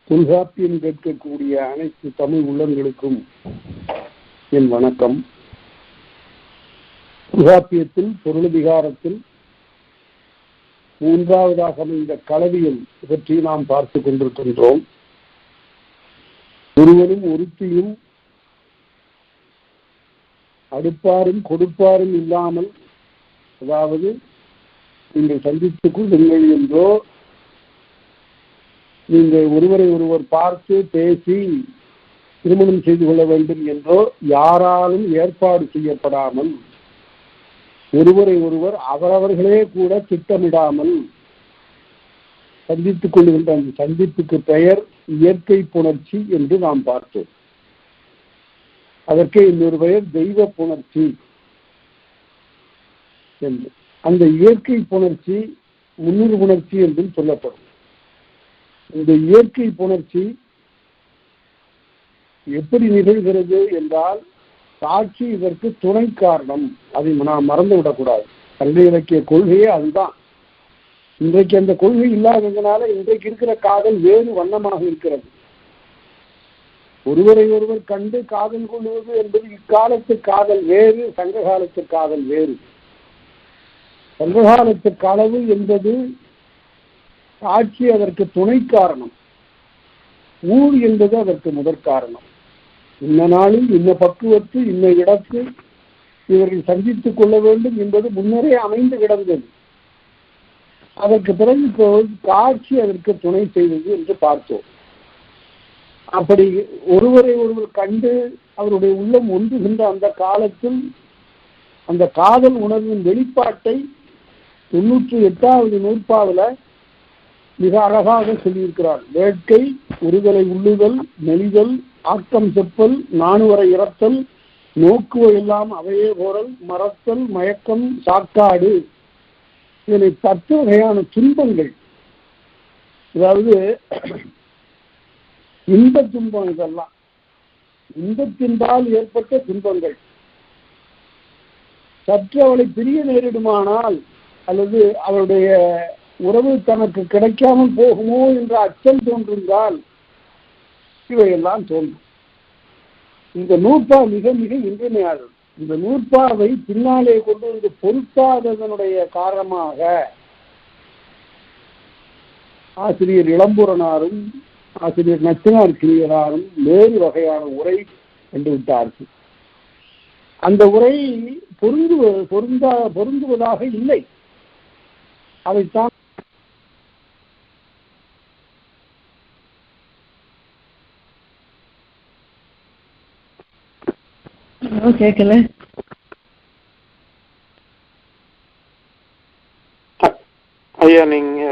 தொல்காப்பியம் கேட்கக்கூடிய அனைத்து தமிழ் உள்ளங்களுக்கும் என் வணக்கம். தொல்காப்பியத்தில் பொருளதிகாரத்தில் மூன்றாவதாக அமைந்த களவியல் பற்றி நாம் பார்த்துக் கொண்டிருக்கின்றோம். ஒருவரும் ஒருத்தியும் அடுப்பாரும் கொடுப்பாரும் இல்லாமல், அதாவது நீங்கள் சந்தித்துக் கொள்ளுங்கள் என்றோ, நீங்கள் ஒருவரை ஒருவர் பார்த்து பேசி திருமணம் செய்து கொள்ள வேண்டும் என்றோ யாராலும் ஏற்பாடு செய்யப்படாமல், ஒருவரை ஒருவர் அவரவர்களே கூட திட்டமிடாமல் சந்தித்துக் கொள்ளுகின்ற அந்த சந்திப்புக்கு பெயர் இயற்கை புணர்ச்சி என்று நாம் பார்த்தோம். அதற்கு இன்னொரு பெயர் தெய்வ புணர்ச்சி என்று. அந்த இயற்கை புணர்ச்சி முன்னூறு புணர்ச்சி என்றும் சொல்லப்படும். இந்த இயற்கை புணர்ச்சி எப்படி நிகழ்கிறது என்றால், சாட்சி இதற்கு துணை காரணம். அதை நாம் மறந்து விடக்கூடாது. கல்வி இலக்கிய கொள்கையே அதுதான். இன்றைக்கு அந்த கொள்கை இல்லாததுனால இன்றைக்கு இருக்கிற காதல் வேறு வண்ணமாக இருக்கிறது. ஒருவரை ஒருவர் கண்டு காதல் கொள்வது என்பது இக்காலத்து காதல் வேறு, சங்க காலத்து காதல் வேறு. சங்ககாலத்து களவு என்பது சாட்சி அதற்கு துணை காரணம், ஊழ் என்பது அதற்கு முதற் காரணம். இன்ன நாளில் இன்ன பக்குவத்து இன்ன இடத்து இவர்கள் சந்தித்துக் கொள்ள வேண்டும் என்பது முன்னரே அமைந்து கிடந்தது. அதற்கு பிறகு காட்சி அதற்கு துணை செய்தது என்று பார்த்தோம். அப்படி ஒருவரை ஒருவர் கண்டு அவருடைய உள்ளம் ஒன்றுகின்ற அந்த காலத்தில் அந்த காதல் உணர்வின் வெளிப்பாட்டை 98வது நூற்பாவில மிக அழகாக சொல்லியிருக்கிறார். வேட்கை, ஒருதலை உள்ளுதல், நெளிதல், ஆக்கம் செப்பல், நாணுவரை இறத்தல், நோக்குவ எல்லாம் அவையே போரல், மறத்தல், மயக்கம், சாக்காடு. இதனை 10 வகையான துன்பங்கள், அதாவது இன்ப துன்பம். இதெல்லாம் இன்பத்தின்பால் ஏற்பட்ட துன்பங்கள். சற்று அவளை பிரிய நேரிடுமானால், அல்லது அவருடைய உறவு தனக்கு கிடைக்காமல் போகுமோ என்ற அச்சம் தோன்றுந்தால் இவையெல்லாம் தோன்றும். இந்த நூற்பா மிக மிக இன்றியமையாதது. இந்த நூற்பாவை பின்னாலே கொண்டு வந்து பொருத்தாததனுடைய காரணமாக ஆசிரியர் இளம்பூரனாரும் ஆசிரியர் நச்சினார் கிரியராரும் வேறு வகையான உரை கண்டு விட்டார்கள். அந்த உரை பொருந்துவதாக இல்லை. அதைத்தான் கேட்கல. ஐயா நீங்க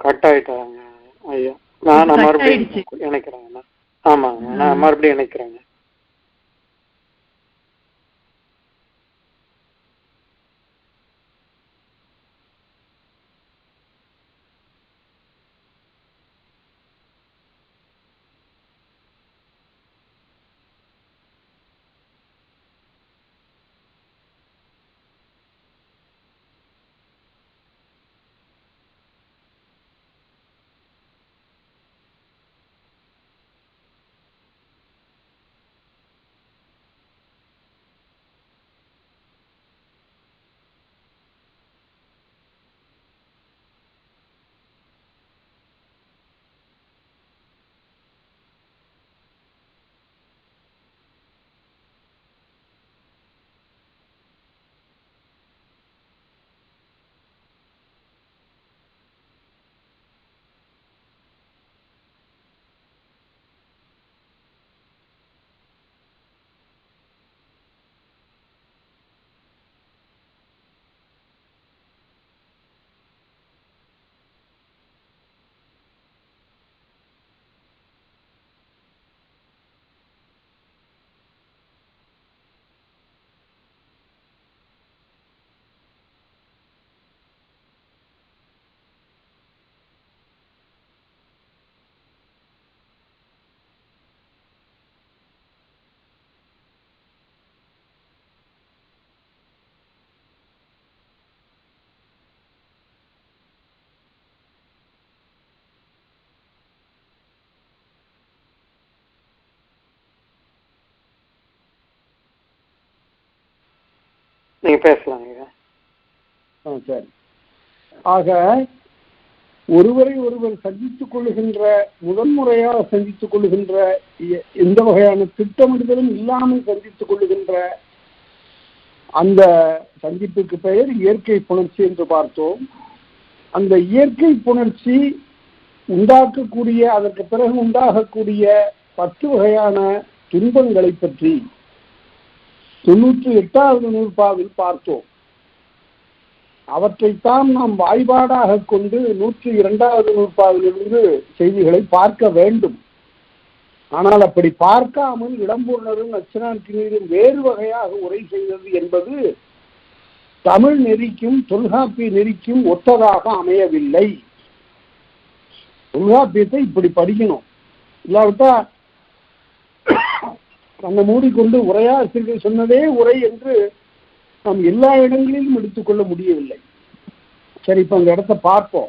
கட் ஆயிட்டாங்க ஐயா. நான் மறுபடியும் இணைக்கிறேங்க. ஆமாங்க, நான் மறுபடியும் இணைக்கிறேங்க. நீங்க பேசலாம் ஐயா. சரி. ஆக ஒருவரை ஒருவர் சந்தித்துக் கொள்ளுகின்ற, முதன்முறையாக சந்தித்துக் கொள்ளுகின்ற, எந்த வகையான திட்டமிடுதலும் இல்லாமல் சந்தித்துக் கொள்ளுகின்ற அந்த சந்திப்புக்கு பெயர் இயற்கை புணர்ச்சி என்று பார்த்தோம். அந்த இயற்கை புணர்ச்சி உண்டாக்கக்கூடிய, அதற்கு பிறகு உண்டாகக்கூடிய 10 வகையான துன்பங்களை பற்றி 98வது நூற்பாவில் பார்த்தோம். அவற்றைத்தான் நாம் வாய்பாடாக கொண்டு 102வது நூற்பாவிலிருந்து செய்திகளை பார்க்க வேண்டும். ஆனால் அப்படி பார்க்காமல் இளம்பூர்ணரும் நச்சினார்க்கினியரும் வேறு வகையாக உரை செய்தது என்பது தமிழ் நெறிக்கும் தொல்காப்பிய நெறிக்கும் ஒத்ததாக அமையவில்லை. தொல்காப்பியத்தை இப்படி படிக்கணும், இல்லாவிட்டா தன்னை மூடிக்கொண்டு உரையாசிரியர்கள் சொன்னதே உரை என்று நாம் எல்லா இடங்களிலும் எடுத்துக்கொள்ள முடியவில்லை. சரி, இப்ப அந்த இடத்தை பார்ப்போம்.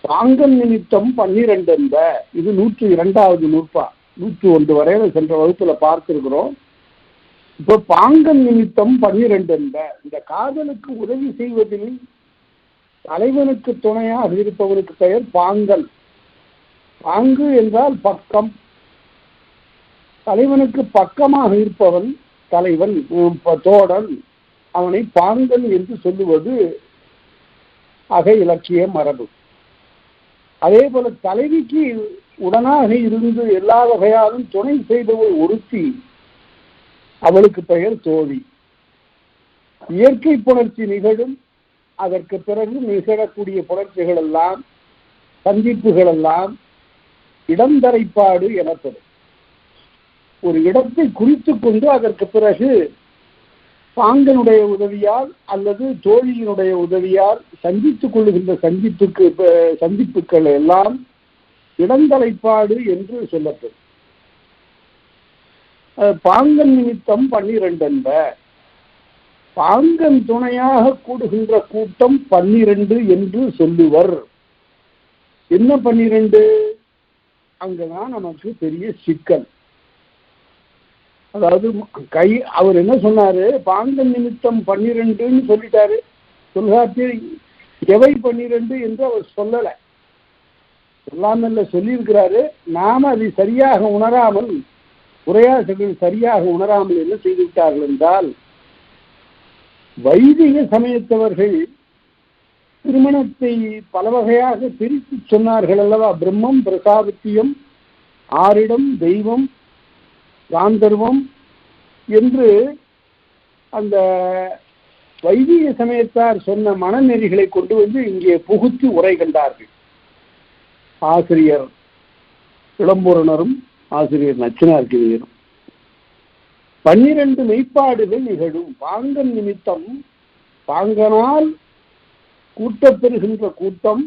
பாங்கன் நிமித்தம் 12 என்ப, இது 102வது நூற்பா. 101 வரையில சென்ற வகுப்புல பார்த்திருக்கிறோம். இப்ப பாங்கன் நிமித்தம் 12 என்ப, இந்த காதலுக்கு உதவி செய்வதில் தலைவனுக்கு துணையாக இருப்பவனுக்கு பெயர் பாங்கன். பாங்கு என்றால் பக்கம். தலைவனுக்கு பக்கமாக இருப்பவன் தலைவன், தோழன், அவனை பாங்கன் என்று சொல்லுவது அக இலக்கிய மரபு. அதே போல தலைவிக்கு உடனாக இருந்து எல்லா வகையாலும் துணை செய்தவள் ஒருத்தி, அவளுக்கு பெயர் தோழி. இயற்கை புணர்ச்சி நிகழும், அதற்கு பிறகு நிகழக்கூடிய புணர்ச்சிகள் எல்லாம், சந்திப்புகள் எல்லாம் இடந்தரைப்பாடு எனப்படும். ஒரு இடத்தை குறித்து கொண்டு அதற்கு பிறகு பாங்கனுடைய உதவியால் அல்லது தோழியினுடைய உதவியால் சந்தித்துக் கொள்ளுகின்ற சந்திப்புகள் எல்லாம் இடந்தலைப்பாடு என்று சொல்லப்படும். பாங்கன் நிமித்தம் 12 என்ப, பாங்கன் துணையாக கூடுகின்ற கூட்டம் 12 என்று சொல்லுவர். என்ன 12? அங்கதான் நமக்கு பெரிய சிக்கல். அதாவது அவர் என்ன சொன்னாரு, பாங்கன் நிமித்தம் 12ன்னு சொல்லிட்டாரு. தொல்காப்பியர் எவை 12 என்று அவர் சொல்லல, சொல்லாமல்ல சொல்லியிருக்கிறாரு. நாம அதை சரியாக உணராமல், உரையாசிரியர்கள் சரியாக உணராமல் என்ன செய்துவிட்டார்கள் என்றால், வைதிக சமயத்தவர்கள் திருமணத்தை பல வகையாக பிரித்து சொன்னார்கள் அல்லவா. பிரம்மம், பிரசாபத்தியம், ஆரிடம், தெய்வம், காந்தர்வம் என்று அந்த வைதிக சமயத்தார் சொன்ன மனநெறிகளை கொண்டு வந்து இங்கே புகுத்தி உரை கண்டார்கள். ஆசிரியர் இளம்பூரணரும் ஆசிரியர் நச்சினார்க்கினியரும். 12 மெய்ப்பாடுகள் நிகழும். பாங்கன் நிமித்தம், பாங்கனால் கூட்டப்பெறுகின்ற கூட்டம்,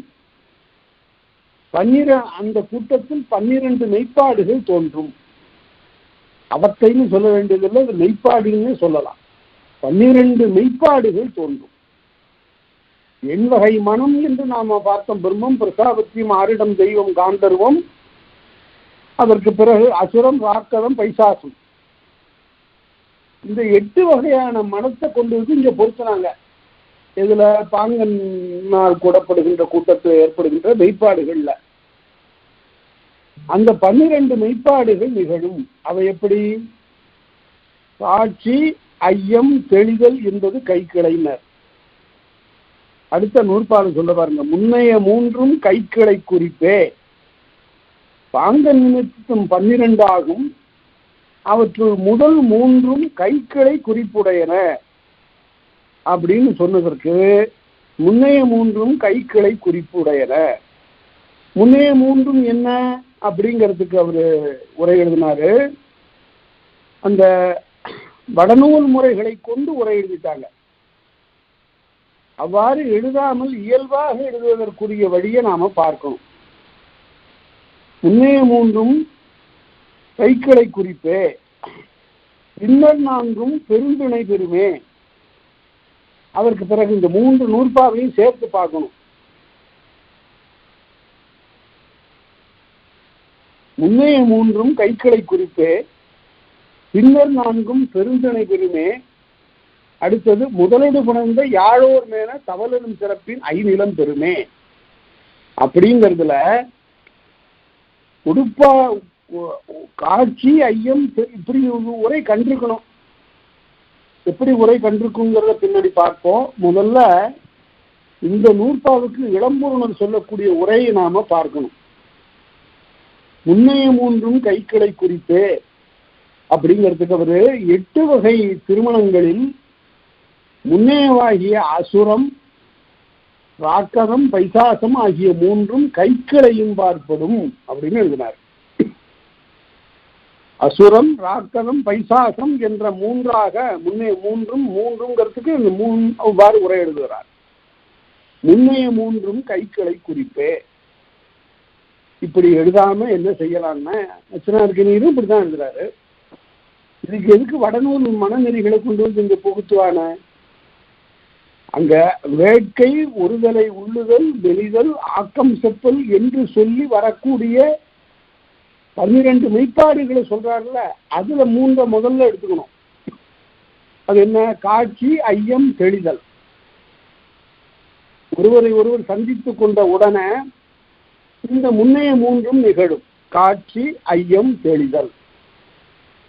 அந்த கூட்டத்தில் 12 மெய்ப்பாடுகள் தோன்றும். அவற்றைன்னு சொல்ல வேண்டியதில்லை, அது மெய்ப்பாடுன்னு சொல்லலாம். 12 மெய்ப்பாடுகள் தோன்றும். என் வகை மனம் என்று நாம பார்த்தோம். பிரம்மம், பிரசாபத்தியம், ஆரிடம், தெய்வம், காந்தர்வம், அதற்கு பிறகு அசுரம், ராக்கதம், பைசாசம். இந்த 8 வகையான மனத்தை கொண்டு வந்து இங்க பொருத்தினாங்க. இதுல பாங்கனால் கூடப்படுகின்ற கூட்டத்தில் ஏற்படுகின்ற மெய்ப்பாடுகள்ல அந்த 12 மெய்ப்பாடுகள் நிகழும். அவை எப்படி? சாட்சி, ஐயம், தெளிதல் என்பது கைக்கிளையினர். அடுத்த நூற்பாடு சொல்ல பாருங்க. முன்னைய 3ம் கைக்கிளை குறிப்பே, பாங்கன் நிமித்தம் 12 ஆகும். அவற்றுள் முதல் 3ம் கைக்கிளை குறிப்புடையன அப்படின்னு சொன்னதற்கு முன்னைய 3ம் கைக்கிளை குறிப்புடையன. முன்னைய 3ம் என்ன அப்படிங்கிறதுக்கு அவரு உரை எழுதினாரு. அந்த வடநூல் முறைகளை கொண்டு உரை எழுதிட்டாங்க. அவ்வாறு எழுதாமல் இயல்பாக எழுதுவதற்குரிய வழியை நாம பார்க்கணும். முன்னைய 3ம் கைக்கிளை குறிப்பே, பின்னர் 4ம் பெருந்திணை பெறுமே. அதற்கு பிறகு இந்த 3 நூற்பாவையும் சேர்த்து பார்க்கணும். முன்னைய 3ம் கைக்கிளை குறிப்பே, பின்னர் 4ம் பெருந்திணை பெறுமே. அடுத்தது முதலீடு புணர்ந்த யாழோர் மேல தவலனும் சிறப்பின் ஐநிலம் பெருமே அப்படிங்கிறதுல உடுப்பா காட்சி ஐயம் இப்படி உரை கண்டிருக்கணும். எப்படி உரை கண்டிருக்குங்கிறத பின்னாடி பார்ப்போம். முதல்ல இந்த நூற்பாவுக்கு இளம்பூரணர் சொல்லக்கூடிய உரையை நாம பார்க்கணும். முன்னைய மூன்றும் கைக்கிளை குறித்து அப்படிங்கிறதுக்கு அவரு 8 வகை திருமணங்களில் முன்னேவாகிய அசுரம், ராக்கதம், பைசாசம் ஆகிய 3ம் கைக்கிளையும் பார்ப்படும் அப்படின்னு எழுதினார். அசுரம், ராக்கதம், பைசாசம் என்ற 3ஆக முன்னே 3ங்கிறதுக்கு இந்த 3 அவ்வாறு உரை எழுதுகிறார். முன்னைய 3ம் கைக்கிளை குறிப்பே. இப்படி எழுதாம என்ன செய்யலாம்னா நச்சினார்க்கணியரும் இப்படிதான் எழுதுறாரு. இதுக்கு எதுக்கு வடநூல் மனநெறிகளை கொண்டு வந்து இங்க புகுத்துவான? அங்க வேட்கை, ஒருதலை உள்ளுதல், வெளிதல், ஆக்கம் செப்பல் என்று சொல்லி வரக்கூடிய 12 மெய்ப்பாடுகளை சொல்றாருல, அதுல 3 முதல்ல எடுத்துக்கணும். அது என்ன? காட்சி, ஐயம், தெளிதல். ஒருவரை ஒருவர் சந்தித்துக் கொண்ட உடனே இந்த முன்னைய 3ம் நிகழும். காட்சி, ஐயம், தெளிதல்.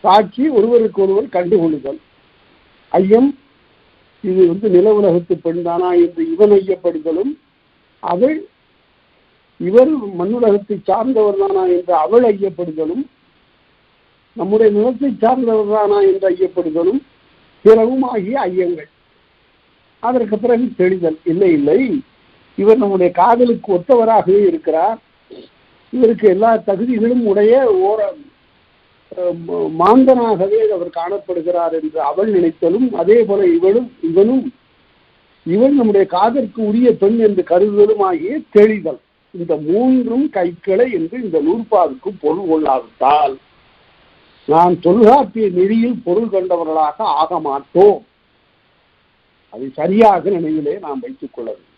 காட்சி ஒருவருக்கு ஒருவர் கண்டுகொள்ளுதல். ஐயம் இது நில உலகத்து பெண் தானா என்று இவன் ஐயப்படுதலும், அவள் இவர் மண்ணுலகத்தை சார்ந்தவர் தானா என்று அவள் ஐயப்படுதலும், நம்முடைய நிலத்தை சார்ந்தவர் தானா என்று ஐயப்படுதலும் பிறவும் ஆகிய ஐயங்கள். அதற்கு பிறகு தெளிதல். இல்லை இல்லை, இவர் நம்முடைய காதலுக்கு ஒத்தவராகவே இருக்கிறார், இவருக்கு எல்லா தகுதிகளும் உடைய மாந்தனாகவே அவர் காணப்படுகிறார் என்று அவள் நினைத்தலும், அதே போல இவனும் நம்முடைய காதற்கு உரிய பெண் என்று கருதுதலும் ஆகிய தெளிதல். இந்த 3ம் கைக்கிளை என்று இந்த நூற்பாவுக்கு பொருள் கொள்ளாவிட்டால் நான் தொல்காப்பிய நெறியில் பொருள் கண்டவர்களாக ஆக மாட்டோம். அதை சரியாக நினைவிலே நாம் வைத்துக் கொள்ள வேண்டும்.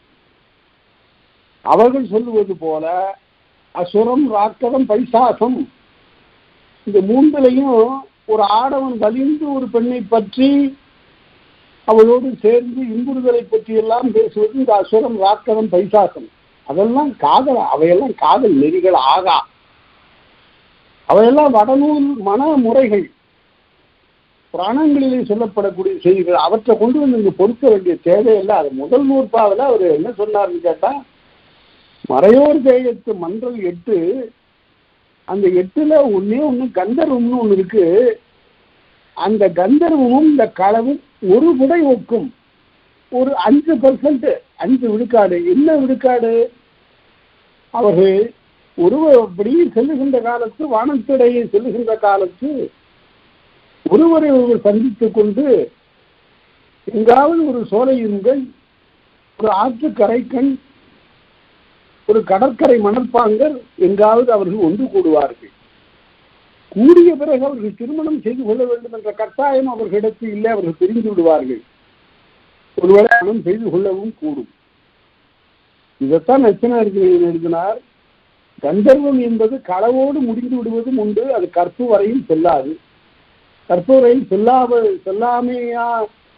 அவர்கள் சொல்லுவது போல அசுரம், ராக்கதம், பைசாசம் இந்த 3லையும் ஒரு ஆடவன் வலிந்து ஒரு பெண்ணை பற்றி அவளோடு சேர்ந்து இன்புறுதலை பற்றி எல்லாம் பேசுவது இந்த அசுரம், ராக்கதம், பைசாசம். அதெல்லாம் காதல், அவையெல்லாம் காதல் நெறிகள் ஆகா. அவையெல்லாம் வடநூல் மன முறைகள், புராணங்களிலே சொல்லப்படக்கூடிய செய்திகள். அவற்றை கொண்டு வந்து இங்கு பொறுக்க வேண்டிய தேவையில்லை. அது முதல் நூற்பாவில் அவர் என்ன சொன்னார்னு கேட்டா, மறையோர் தேயத்து மன்றல் 8, அந்த 8ல ஒண்ணு கந்தர்வம்னு ஒண்ணு இருக்கு. அந்த கந்தர்வமும் இந்த களவும் ஒரு குடை ஒக்கும். ஒரு 5%, 5 விழுக்காடு. என்ன விழுக்காடு? அவர்கள் ஒருவப்படி செல்லுகின்ற காலத்து, வானத்திடையே செல்லுகின்ற காலத்து ஒருவரை ஒருவர் சந்தித்துக் கொண்டு எங்காவது ஒரு சோலையுங்கள், ஒரு ஆற்றுக்கரைக்கண், ஒரு கடற்கரை மணற்பாங்கர் எங்காவது அவர்கள் ஒன்று கூடுவார்கள். கூடிய பிறகு அவர்கள் திருமணம் செய்து கொள்ள வேண்டும் என்ற கட்டாயம் அவர்களிடத்தில் இல்லை. அவர்கள் பிரிந்து விடுவார்கள். ஒருவேளை மனம் செய்து கொள்ளவும் கூடும். இதைத்தான் நச்சினார்க்கணியன் எழுதினார். கந்தர்வம் என்பது களவோடு முடிந்து விடுவதும் உண்டு, அது கற்பு வரையும் செல்லாது. கற்பு வரையில்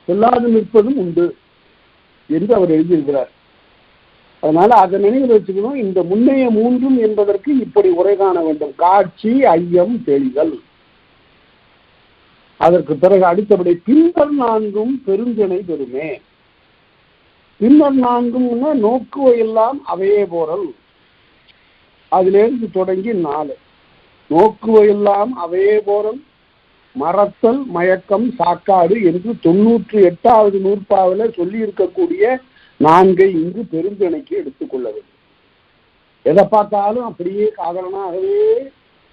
செல்லாது நிற்பதும் உண்டு என்று அவர் எழுதியிருக்கிறார். அதனால அதை நினைவில் வச்சுக்கணும். இந்த முன்னைய 3ம் என்பதற்கு இப்படி உரை காண வேண்டும். காட்சி, ஐயம், தெளிதல். அதற்கு பிறகு அடுத்தபடி பின்னர் 4ம் பெருந்திணை பெருமே. பின்னர் 4ம் நோக்குவையெல்லாம் அவையே போறல். அதிலிருந்து தொடங்கி 4 நோக்குவையெல்லாம் அவையே போறல், மறத்தல், மயக்கம், சாக்காடு என்று 98வது நூற்பாவில் சொல்லி இருக்கக்கூடிய 4 இங்கு பெருந்திணைக்கு எடுத்துக்கொள்ள வேண்டும். எதை பார்த்தாலும் அப்படியே காதலனாகவே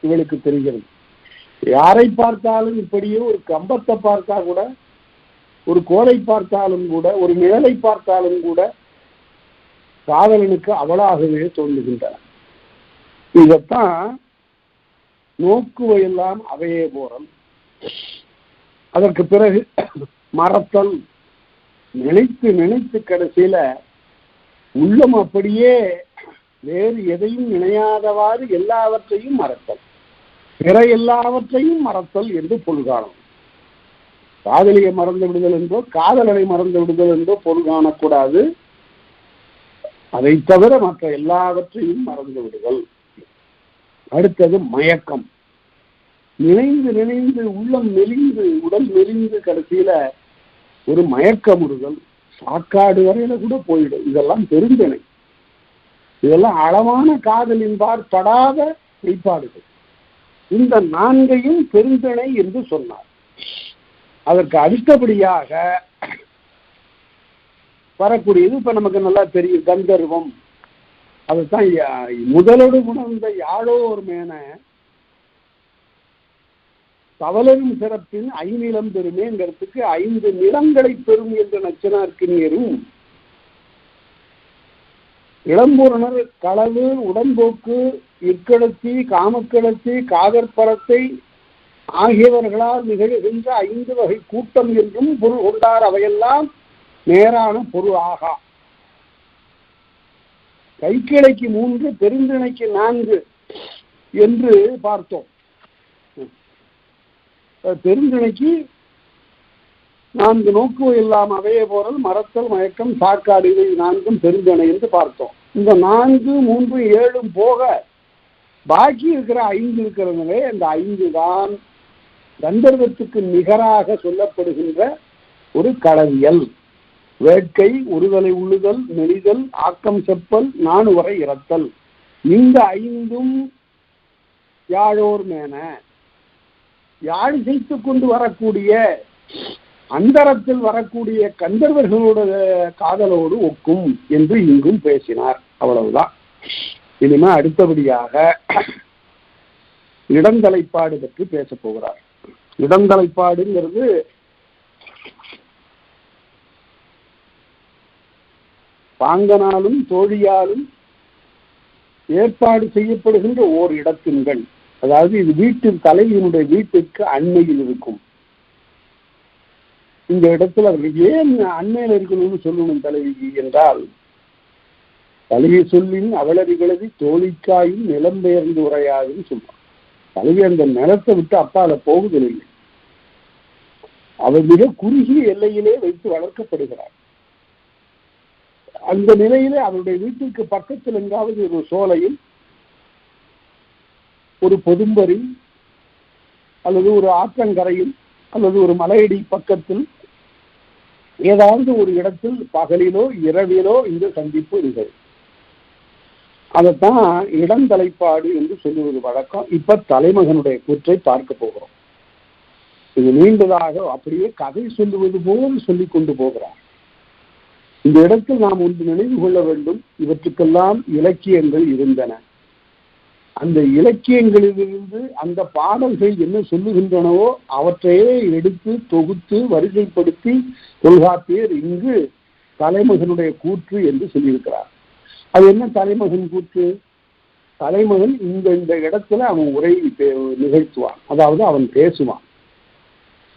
இவளுக்கு தெரிகிறது. யாரை பார்த்தாலும் இப்படியே ஒரு கம்பத்தை பார்த்தா கூட, ஒரு கோலை பார்த்தாலும் கூட, ஒரு நிழலை பார்த்தாலும் கூட காதலனுக்கு அவளாகவே தோன்றுகின்றன. இதைத்தான் நோக்குவையெல்லாம் அவையே போறல். அதற்கு பிறகு மறத்தல், நினைத்து நினைத்து கடைசியில உள்ளம் அப்படியே வேறு எதையும் நினையாதவாறு எல்லாவற்றையும் மறத்தல், பிற எல்லாவற்றையும் மறத்தல் என்று பொருள்காணும். காதலியை மறந்து விடுதல் என்றோ காதலனை மறந்து விடுதல் என்றோ பொருள் காணக்கூடாது. அதை தவிர மற்ற எல்லாவற்றையும் மறந்து விடுதல். அடுத்தது மயக்கம். நினைந்து நினைந்து உள்ளம் மெலிந்து உடல் மெலிந்து கடைசியில ஒரு மயக்கம் உறுதல், சாக்காடு வரையில கூட போயிடும். இதெல்லாம் பெருந்தனை. இதெல்லாம் அளவான காதலின்பார் படாத வெளிப்பாடுகள். இந்த 4ஐயும் பெருந்தனை என்று சொன்னார். அதற்கு அடுத்தபடியாக வரக்கூடியது இப்ப நமக்கு நல்லா தெரியும், கந்தர்வம். அதுதான் முதலோடு குணர்ந்த யாழோர் மேன தவளரும் சிறப்பின் 5 நிலம் பெருமேங்கிறதுக்கு 5 நிலங்களை பெறும் என்ற நச்சினார்க்கு நேரும். இளம்பூரணர் களவு, உடன்போக்கு, இற்கடத்தி, காமக்கிடத்தி, காதற்பரத்தை ஆகியவர்களால் நிகழ்கின்ற 5 வகை கூட்டம் என்றும் பொருள் கொண்டார். அவையெல்லாம் நேரான பொருள் ஆகா. கைக்கிளைக்கு 3, பெருந்திணைக்கு 4 என்று பார்த்தோம். பெருந்திணைக்கு 4 நோக்கு எல்லாம் அவைய போறல், மறத்தல், மயக்கம், சாக்காடு, இவை 4ம் பெருந்திணை என்று பார்த்தோம். இந்த 4, 3, 7 போக பாக்கி இருக்கிற 5 இருக்கிறதுனாலே இந்த 5 தான் கந்தர்வத்துக்கு நிகராக சொல்லப்படுகின்ற ஒரு களவியல். வேட்கை, ஒருதலை உள்ளுதல், மெலிதல், ஆக்கம் செப்பல், 4 வரை இறத்தல். இந்த 5ம் யாழோர் மேன யாழ் செய்து கொண்டு வரக்கூடிய அந்தரத்தில் வரக்கூடிய கந்தர்வர்களோட காதலோடு ஒக்கும் என்று இங்கும் பேசினார். அவ்வளவுதான். இனிமே அடுத்தபடியாக இடந்தலைப்பாடு பற்றி பேச போகிறார். இடந்தலைப்பாடுங்கிறது பாங்கனாலும் தோழியாலும் ஏற்பாடு செய்யப்படுகின்ற ஓர் இடத்தின்கள். அதாவது இது வீட்டின் தலைவியினுடைய வீட்டுக்கு அண்மையில் இருக்கும். இந்த இடத்துல அவர்கள் ஏன் அண்மையில் இருக்கணும்னு சொல்லணும் தலைவிக்கு என்றால், தலைவி சொல்லின் அவளறிகளதி தோழிக்காயும் நிலம் பெயர்ந்து உரையாதுன்னு சொல்றான். தலைவி அந்த நிலத்தை விட்டு அப்பால போகுதில்லை. அவர் மிக குறுகிய எல்லையிலே வைத்து வளர்க்கப்படுகிறார். அந்த நிலையிலே அவருடைய வீட்டுக்கு பக்கத்தில் எங்காவது ஒரு சோலையில், ஒரு பொதும்பரி அல்லது ஒரு ஆற்றங்கரையில் அல்லது ஒரு மலையடி பக்கத்தில் ஏதாவது ஒரு இடத்தில் பகலிலோ இரவிலோ இந்த சந்திப்பு நிகழும். அதைத்தான் இடந்தலைப்பாடு என்று சொல்லுவது வழக்கம். இப்ப தலைமகனுடைய கூற்றை பார்க்க போகிறோம். இது நீண்டதாக அப்படியே கதை சொல்லுவது போல் சொல்லிக் கொண்டு போகிறார். இந்த இடத்தில் நாம் ஒன்று நினைவு கொள்ள வேண்டும். இவற்றுக்கெல்லாம் இலக்கியங்கள் இருந்தன. அந்த இலக்கியங்களிலிருந்து அந்த பாடல்கள் என்ன சொல்லுகின்றனவோ அவற்றையே எடுத்து தொகுத்து வரிசைப்படுத்தி தொல்காப்பியர் இங்கு தலைமகனுடைய கூற்று என்று சொல்லியிருக்கிறார். அது என்ன தலைமகன் கூற்று? தலைமகன் இந்த இடத்துல அவன் உரை நிகழ்த்துவான், அதாவது அவன் பேசுவான்.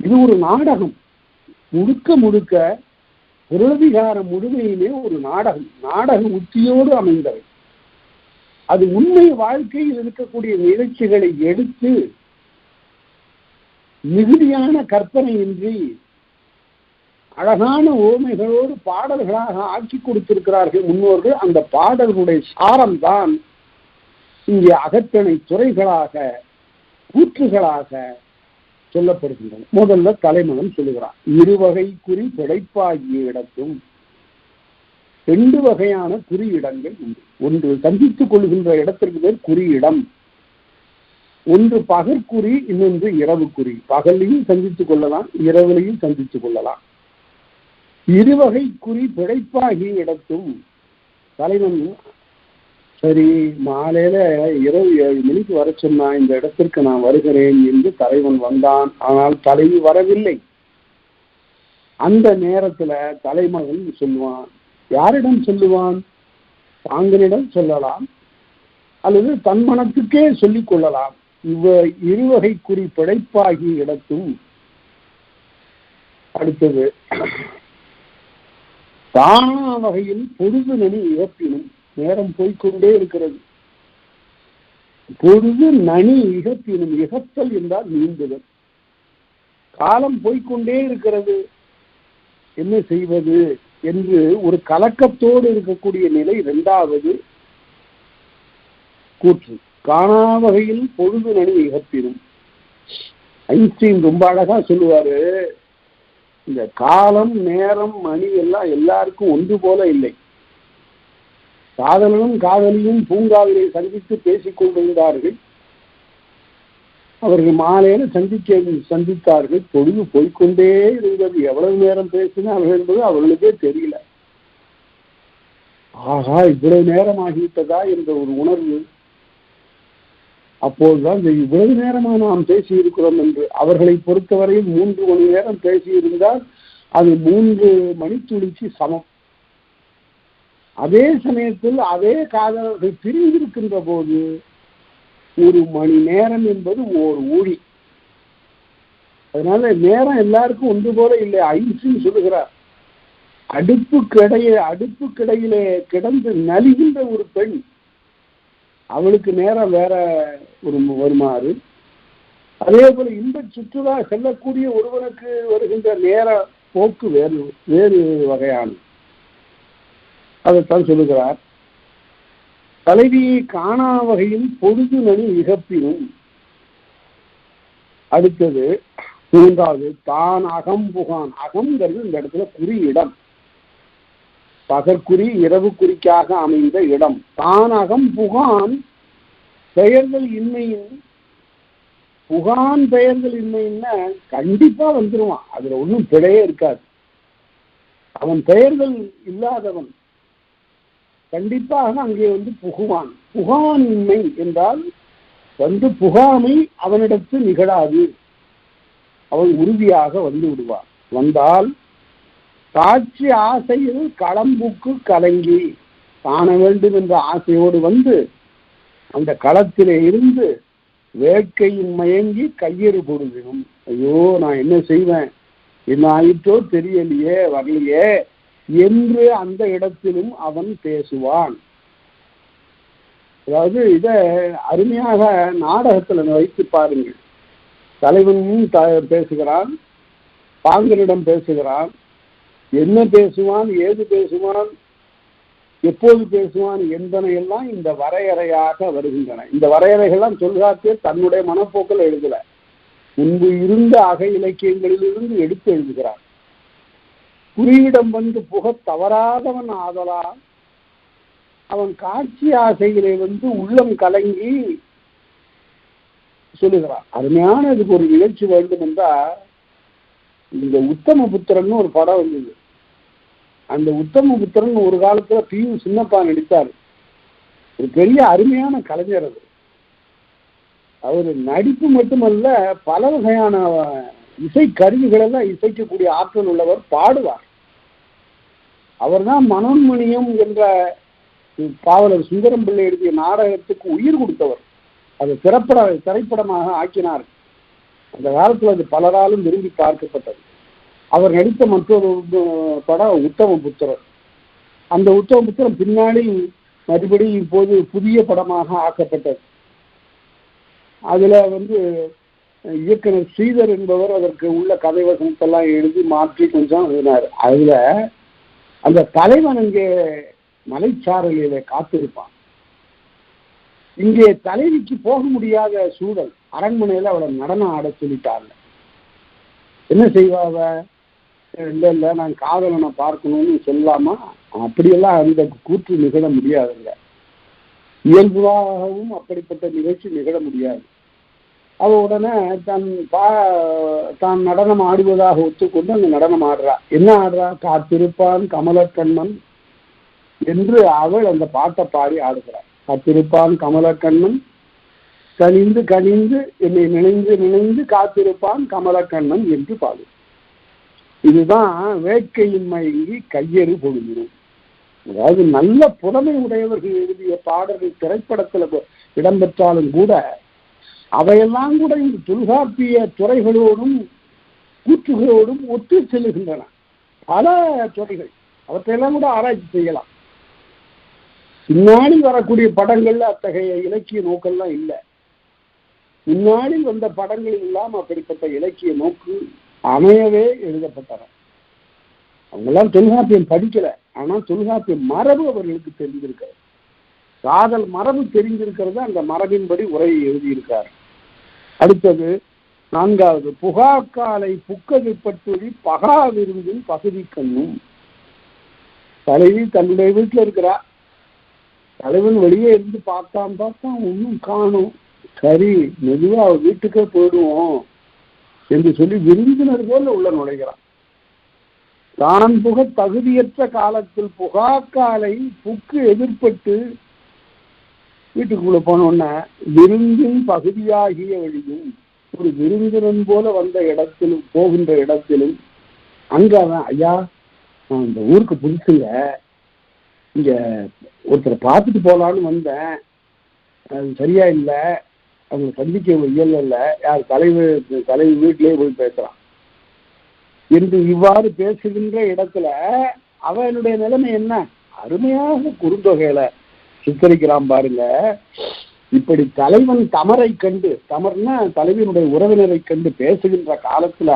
இது ஒரு நாடகம். முழுக்க முழுக்க பொருளதிகாரம் முழுமையுமே ஒரு நாடகம், நாடக உத்தியோடு அமைந்தவை. அது உண்மை வாழ்க்கையில் இருக்கக்கூடிய நிகழ்ச்சிகளை எடுத்து மிகுதியான கற்பனையின்றி அழகான ஓமைகளோடு பாடல்களாக ஆக்கி கொடுத்திருக்கிறார்கள் முன்னோர்கள். அந்த பாடல்களுடைய சாரம்தான் இங்கே அகத்தனை துறைகளாக கூற்றுகளாக சொல்லப்படுகின்றன. முதல்ல தலைமகன் சொல்லுகிறான், 2 வகை குறி பிழைப்பாகிய இடத்தும் 2 வகையான குறியிடங்கள் உண்டு. ஒன்று சந்தித்துக் கொள்கின்ற இடத்திற்கு பேர் குறியிடம். ஒன்று பகற்குறி, இன்னொன்று இரவு குறி. பகலையும் சந்தித்துக் கொள்ளலாம், இரவிலையும் சந்தித்துக் கொள்ளலாம். 2 வகை குறி பிழைப்பாகிய இடத்தும் தலைவன் சரி மாலையில இரவு 7 மணிக்கு வர சொன்னா இந்த இடத்திற்கு நான் வருகிறேன் என்று தலைவன் வந்தான். ஆனால் தலைவி வரவில்லை. அந்த நேரத்துல தலைமகன் சொல்லுவான். யாரிடம் சொல்லுவான்? பாங்கனிடம் சொல்லலாம் அல்லது தன் மனத்துக்கே சொல்லிக் கொள்ளலாம். 2 வகை குறி பிழைப்பாகிய இடத்தும். அடுத்தது தானா வகையில் பொழுது நனி இகப்பினும். நேரம் போய்கொண்டே இருக்கிறது. பொழுது நனி இகப்பினும். இகத்தல் என்றால் நீந்துதல். காலம் போய்கொண்டே இருக்கிறது, என்ன செய்வது என்று ஒரு கலக்கத்தோடு இருக்கக்கூடிய நிலை. இரண்டாவது கூற்று, காணா வகையில் பொழுது நனி இகப்பினும். ஐன்ஸ்டீன் ரொம்ப அழகா சொல்லுவாரு, இந்த காலம் நேரம் மணி எல்லாம் எல்லாருக்கும் ஒன்று போல இல்லை. காதலனும் காதலியும் பூங்காவிலே சந்தித்து பேசிக் கொண்டிருந்தார்கள். அவர்கள் மாலையில சந்தித்தார்கள். பொழுது போய்கொண்டே இருந்தது. எவ்வளவு நேரம் பேசினார்கள் என்பது அவர்களுக்கே தெரியல. ஆகா, இவ்வளவு நேரம் ஆகிவிட்டதா என்ற ஒரு உணர்வு. அப்போதுதான் இவ்வளவு நேரமாக நாம் பேசி இருக்கிறோம் என்று. அவர்களை பொறுத்தவரையில் 3 மணி நேரம் பேசியிருந்தால் அது 3 மணித்துளிக்கு சமம். அதே சமயத்தில் அதே காதலர்கள் பிரிந்திருக்கின்ற போது 1 மணி நேரம் என்பது ஓர் ஊழி. அதனால நேரம் எல்லாருக்கும் ஒன்று போல இல்லை. ஐன்ஸ்டீன் சொல்லுகிறார், அடுப்புக்கிடையிலே கிடந்து நலிகின்ற ஒரு பெண், அவளுக்கு நேரம் வேற வருமாறு. அதே போல இன்ப சுற்றுலா செல்லக்கூடிய ஒருவனுக்கு வருகின்ற நேர போக்கு வேறு வகையானது. அதைத்தான் சொல்லுகிறார். தலைவியை காணா வகையில் பொழுது நனி இகப்பினும். அடுத்தது 3வது, தான் அகம் புகான். அகம்ங்கிறது இந்த இடத்துல குறியிடம், பகற்குறி இரவு குறிக்காக அமைந்த இடம். தான் அகம் புகான் பெயர்கள் இன்மையின். புகான் பெயர்கள் இன்மைன்னா கண்டிப்பா வந்துருவான், அதுல ஒன்றும் பிழையே இருக்காது. அவன் பெயர்கள் இல்லாதவன் கண்டிப்பாக அங்கே புகுவான். புகான்மை என்றால் புகாமை அவனிடத்து நிகழாது, அவன் உறுதியாக வந்து விடுவான். வந்தால் காட்சி ஆசையில் களம்புக்கு கலங்கி காண வேண்டும் என்ற ஆசையோடு வந்து அந்த களத்திலே இருந்து வேட்கையின் மயங்கி கையெறு பொழுதினும், ஐயோ நான் என்ன செய்வேன், என்ன ஆயிற்றோ தெரியலையே, வரலையே என்று அந்த இடத்திலும் அவன் பேசுவான். அதாவது இத அருமையாக நாடகத்துல வைத்து பாருங்கள். தலைவனும் பேசுகிறான், பாங்கனிடம் பேசுகிறான். என்ன பேசுவான், ஏது பேசுவான், எப்போது பேசுவான் என்பனையெல்லாம் இந்த வரையறையாக வருகின்றன. இந்த வரையறைகள்லாம் தொல்காப்பியர் தன்னுடைய மனப்போக்கில் எழுதல, முன்பு இருந்த அக இலக்கியங்களிலிருந்து எடுத்து எழுதுகிறார். குறியிடம் புகத் தவறாதவன் ஆதலால் அவன் காட்சி ஆசைகளை உள்ளம் கலங்கி சொல்லுகிறான். அருமையான இதுக்கு ஒரு நிகழ்ச்சி வேண்டும் என்றால், இந்த உத்தம புத்திரன் ஒரு படம் வந்தது. அந்த உத்தம புத்திரன் ஒரு காலத்துல பி.யு. சின்னப்பா நடித்தார். ஒரு பெரிய அருமையான கலைஞர். அவர் நடிப்பு மட்டுமல்ல, பல வகையான இசை கருவிகள் எல்லாம் இசைக்கக்கூடிய ஆற்றல் உள்ளவர், பாடுவார். அவர் தான் மனோன்மணியம் என்ற பாவலர் சுந்தரம் பிள்ளை எழுதிய நாடகத்துக்கு உயிர் கொடுத்தவர். அது திரைப்படமாக ஆக்கினார். அந்த காலத்தில் அது பலராலும் விரும்பி பார்க்கப்பட்டது. அவர் நடித்த மற்றொரு படம் உத்தம புத்திரர். அந்த உத்தம புத்திரன் பின்னாடி மறுபடியும் இப்போது புதிய படமாக ஆக்கப்பட்டது. அதுல இயக்குனர் ஸ்ரீதர் என்பவர் அதற்கு உள்ள கதை வசனத்தெல்லாம் எழுதி மாற்றி கொஞ்சம் எழுதினார். அதுல அந்த தலைவன் இங்கே மலைச்சாரலிலே காத்திருப்பான். இங்கே தலைவிக்கு போக முடியாத சூழல். அரண்மனையில அவளை நடனம் ஆட சொல்லிட்டாங்க. என்ன செய்வாவ? இல்ல நான் காதலனை பார்க்கணும்னு சொல்லாமா? அப்படியெல்லாம் அந்த கூற்று நிகழ முடியாதுங்க. இயல்பாகவும் அப்படிப்பட்ட நிகழ்ச்சி நிகழ முடியாது. அவ உடனே தான் நடனம் ஆடுவதாக ஒத்துக்கொண்டு அந்த நடனம் ஆடுறா. என்ன ஆடுறா? காத்திருப்பான் கமலக்கண்ணன் என்று அவள் அந்த பாட்டை பாடி ஆடுகிறாள். காத்திருப்பான் கமலக்கண்ணன் கனிந்து கனிந்து என்னை நினைந்து நினைந்து காத்திருப்பான் கமலக்கண்ணன் என்று பாடு. இதுதான் வேட்கையின் மயங்கி கையெறு பொழுதினும். அதாவது நல்ல புலமை உடையவர்கள் எழுதிய பாடல்கள் திரைப்படத்துல இடம்பெற்றாலும் கூட அவையெல்லாம் கூட இந்த தொல்காப்பிய துறைகளோடும் கூற்றுகளோடும் ஒத்து செல்லுகின்றன. பல துறைகள் அவற்றையெல்லாம் கூட ஆராய்ச்சி செய்யலாம். பின்னாடி வரக்கூடிய படங்கள்ல அத்தகைய இலக்கிய நோக்கெல்லாம் இல்லை. முன்னாடி வந்த படங்கள் எல்லாம் அப்படிப்பட்ட இலக்கிய நோக்கு அமையவே எழுதப்பட்டன. அவங்கெல்லாம் தொல்காப்பியம் படிக்கல, ஆனா தொல்காப்பியம் மரபு அவர்களுக்கு தெரிந்திருக்கிறது. காதல் மரபு தெரிந்திருக்கிறது, அந்த மரபின்படி உரையை எழுதியிருக்கார். அடுத்தது 4வது, புகாக்காலை புக்கதிப்பட்டுழி பகா விருந்தின் பகுதி கண்ணும். தலைவி தன்னுடைய வீட்டில் இருக்கிறா, தலைவன் வெளியே இருந்து பார்த்தான் ஒன்றும் காணும், சரி மெதுவா வீட்டுக்கே போயிடுவோம் என்று சொல்லி விருந்தினர் போல உள்ள நுழைகிறான். தான் புக தகுதியற்ற காலத்தில் புகாக்காலை புக்கு எதிர்பட்டு வீட்டுக்குள்ள போனோன்ன விருந்தின் பகுதியாகிய வழியும், ஒரு விருந்தினன் போல வந்த இடத்திலும் போகின்ற இடத்திலும் அங்க அவன், ஐயா நான் இந்த ஊருக்கு புதுசுங்க, இங்க ஒருத்தரை பார்த்துட்டு போலான்னு வந்தேன், அது சரியா இல்லை, அவங்க சந்திக்க இயல் இல்லை, யார் தலைவி வீட்டிலேயே போய் பேசுறான் என்று இவ்வாறு பேசுகின்ற இடத்துல அவனுடைய நிலைமை என்ன அருமையாக குறுந்தொகையில சித்தரிக்கிறான் பாருங்க. இப்படி தலைவன் தமரை கண்டு, தமர்னா தலைவனுடைய உறவினரை கண்டு பேசுகின்ற காலத்துல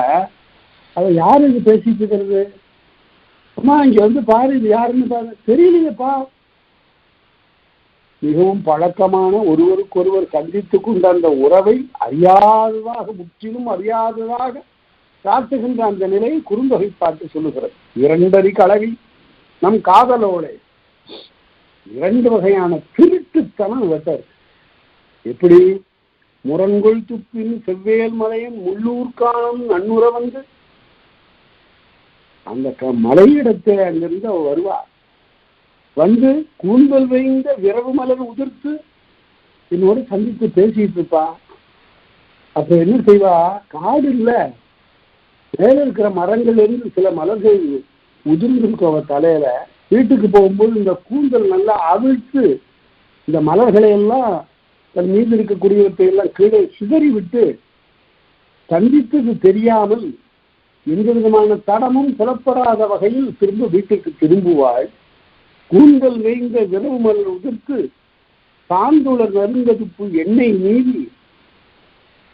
அவ யாரு இது பேசிட்டு இருக்கிறது, அம்மா இங்க வந்து பாரு, இது யாருன்னு பாரு, தெரியலையப்பா. மிகவும் பழக்கமான ஒருவருக்கொருவர் சந்தித்துக் கொண்ட அந்த உறவை அறியாததாக, முற்றிலும் அறியாததாக காட்டுகின்ற அந்த நிலையை குறுந்தொகை பாட்டு சொல்லுகிறது. 2 கலவி நம் காதலோடு 2 வகையான திருட்டுத்தனம் வெட்டர். எப்படி முரண்கொள் துப்பின் செவ்வேல் மலையின் முள்ளூர்கானம் நன்னுற வந்து அந்த மலையிடத்தை அங்கிருந்து அவ வருவார், வந்து கூந்தல் வைந்த விரவு மலர் உதிர்த்து என்னோட சந்தித்து பேசிட்டு இருப்பா. அப்ப என்ன செய்வா, காடு இல்ல, மேல இருக்கிற மரங்கள்ல இருந்து சில மலர்கள் உதிர்ந்திருக்கும் அவ தலையில. வீட்டுக்கு போகும்போது இந்த கூந்தல் நல்லா அவிழ்த்து இந்த மலர்களை எல்லாம் தன் மீது இருக்கக்கூடியவற்றை எல்லாம் கீழே சிதறி விட்டு சந்தித்தது தெரியாமல் எந்த விதமான தடமும் புலப்படாத வகையில் திரும்ப வீட்டுக்கு திரும்புவாள். கூந்தல் வேய்ந்த விரவு மலர் உதிர்த்து சாந்துளர் நறுங்கதுப்பு எண்ணெய் மீறி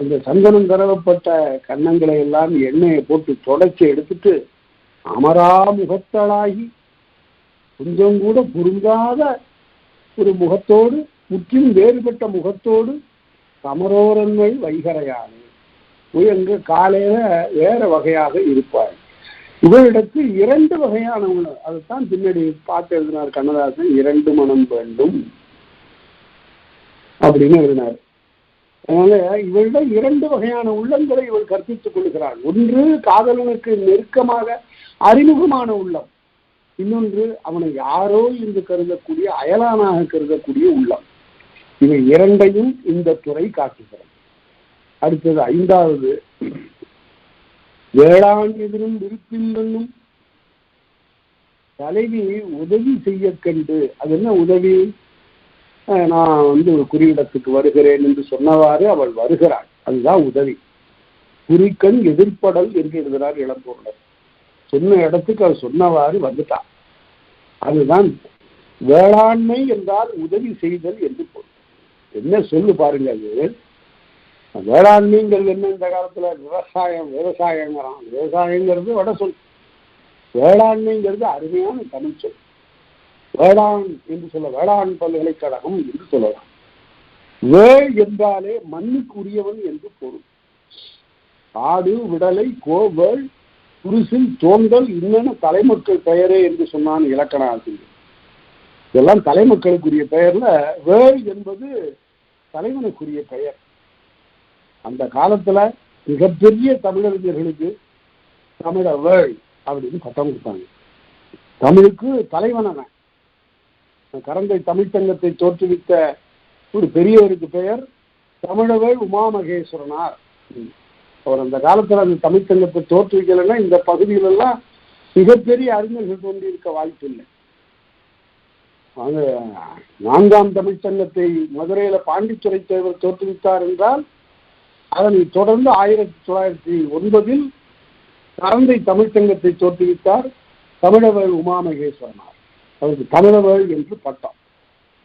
அந்த சந்தனம் தரவப்பட்ட கன்னங்களை எல்லாம் எண்ணெயை போட்டு தொடச்சி எடுத்துட்டு அமரா முகத்தளாகி கொஞ்சம் கூட பொருந்தாத ஒரு முகத்தோடு, முற்றிலும் வேறுபட்ட முகத்தோடு சமரோரன்மை வைகரையானே போய் அங்கு காலையில வேற வகையாக இருப்பாள். இவரிடத்து 2 வகையான உணவு, அதைத்தான் பின்னாடி பார்த்து எழுதினார் கண்ணதாசன், 2 மனம் வேண்டும் அப்படின்னு எழுதினார். அதனால இவரிடம் 2 வகையான உள்ளங்களை இவள் கற்பித்துக் கொள்கிறாள். ஒன்று காதலனுக்கு நெருக்கமாக அறிமுகமான உள்ளம், இன்னொன்று அவனை யாரோ என்று கருதக்கூடிய அயலானாக கருதக்கூடிய உள்ளம். இவை 2ஐயும் இந்த துறை காட்டுகிறது. அடுத்தது 5வது, வேளாண் எதிரும் விருப்பின்னும் தலைவி உதவி செய்ய கண்டு. அது என்ன உதவி, நான் வந்து ஒரு குறியிடத்துக்கு வருகிறேன் என்று சொன்னவாறு அவள் வருகிறாள், அதுதான் உதவி. குறிக்கண் எதிர்ப்படல் என்று எழுதுகிறார் இளம்பூர்ணர். சொன்ன இடத்துக்கு அவள் சொன்னவாறு வந்துட்டான். அதுதான் வேளாண்மை என்றால் உதவி செய்தல் என்று பொருள். என்ன சொல்லு பாருங்க, அது வேளாண்மைங்கிறது என்ன, இந்த காலத்துல விவசாயங்கிறான். விவசாயங்கிறது வட சொல், வேளாண்மைங்கிறது அருமையான தமிழ் சொல். வேளாண் என்று சொல்ல, வேளாண் பல்கலைக்கழகம் என்று சொல்லலாம். வேள் என்றாலே மண்ணுக்கு உரியவன் என்று பொருள். ஆடு விடலை கோவேள் குருசில் தோன்றல் இன்னென்ன தலைமக்கள் பெயரே என்று சொன்னான் இலக்கண ஆசிரியர். இதெல்லாம் தலைமக்களுக்குரிய பெயர்ல வேள் என்பது தலைவனுக்குரிய பெயர். அந்த காலத்துல மிகப்பெரிய தமிழறிஞர்களுக்கு தமிழ வேள் அப்படின்னு பட்டம் கொடுத்தாங்க. தமிழுக்கு தலைவனவன். கரந்தை தமிழ்ச்சங்கத்தை தோற்றுவித்த ஒரு பெரியவருக்கு பெயர் தமிழவேள் உமாமகேஸ்வரனார். அவர் அந்த காலத்துல அந்த தமிழ்ச்சங்கத்தை தோற்றுவிக்கலைன்னா இந்த பகுதியிலெல்லாம் மிகப்பெரிய அறிஞர்கள் தோன்றியிருக்க வாய்ப்பு இல்லை. 4ஆம் தமிழ்ச்சங்கத்தை மதுரையில பாண்டித்துறை தேவர் தோற்றுவித்தார் என்றால் அதனை தொடர்ந்து 1909 கரந்தை தமிழ்ச்சங்கத்தை தோற்றுவித்தார் தமிழவேள் உமாமகேஸ்வரனார். அவருக்கு தமிழவேள் என்று பட்டம்.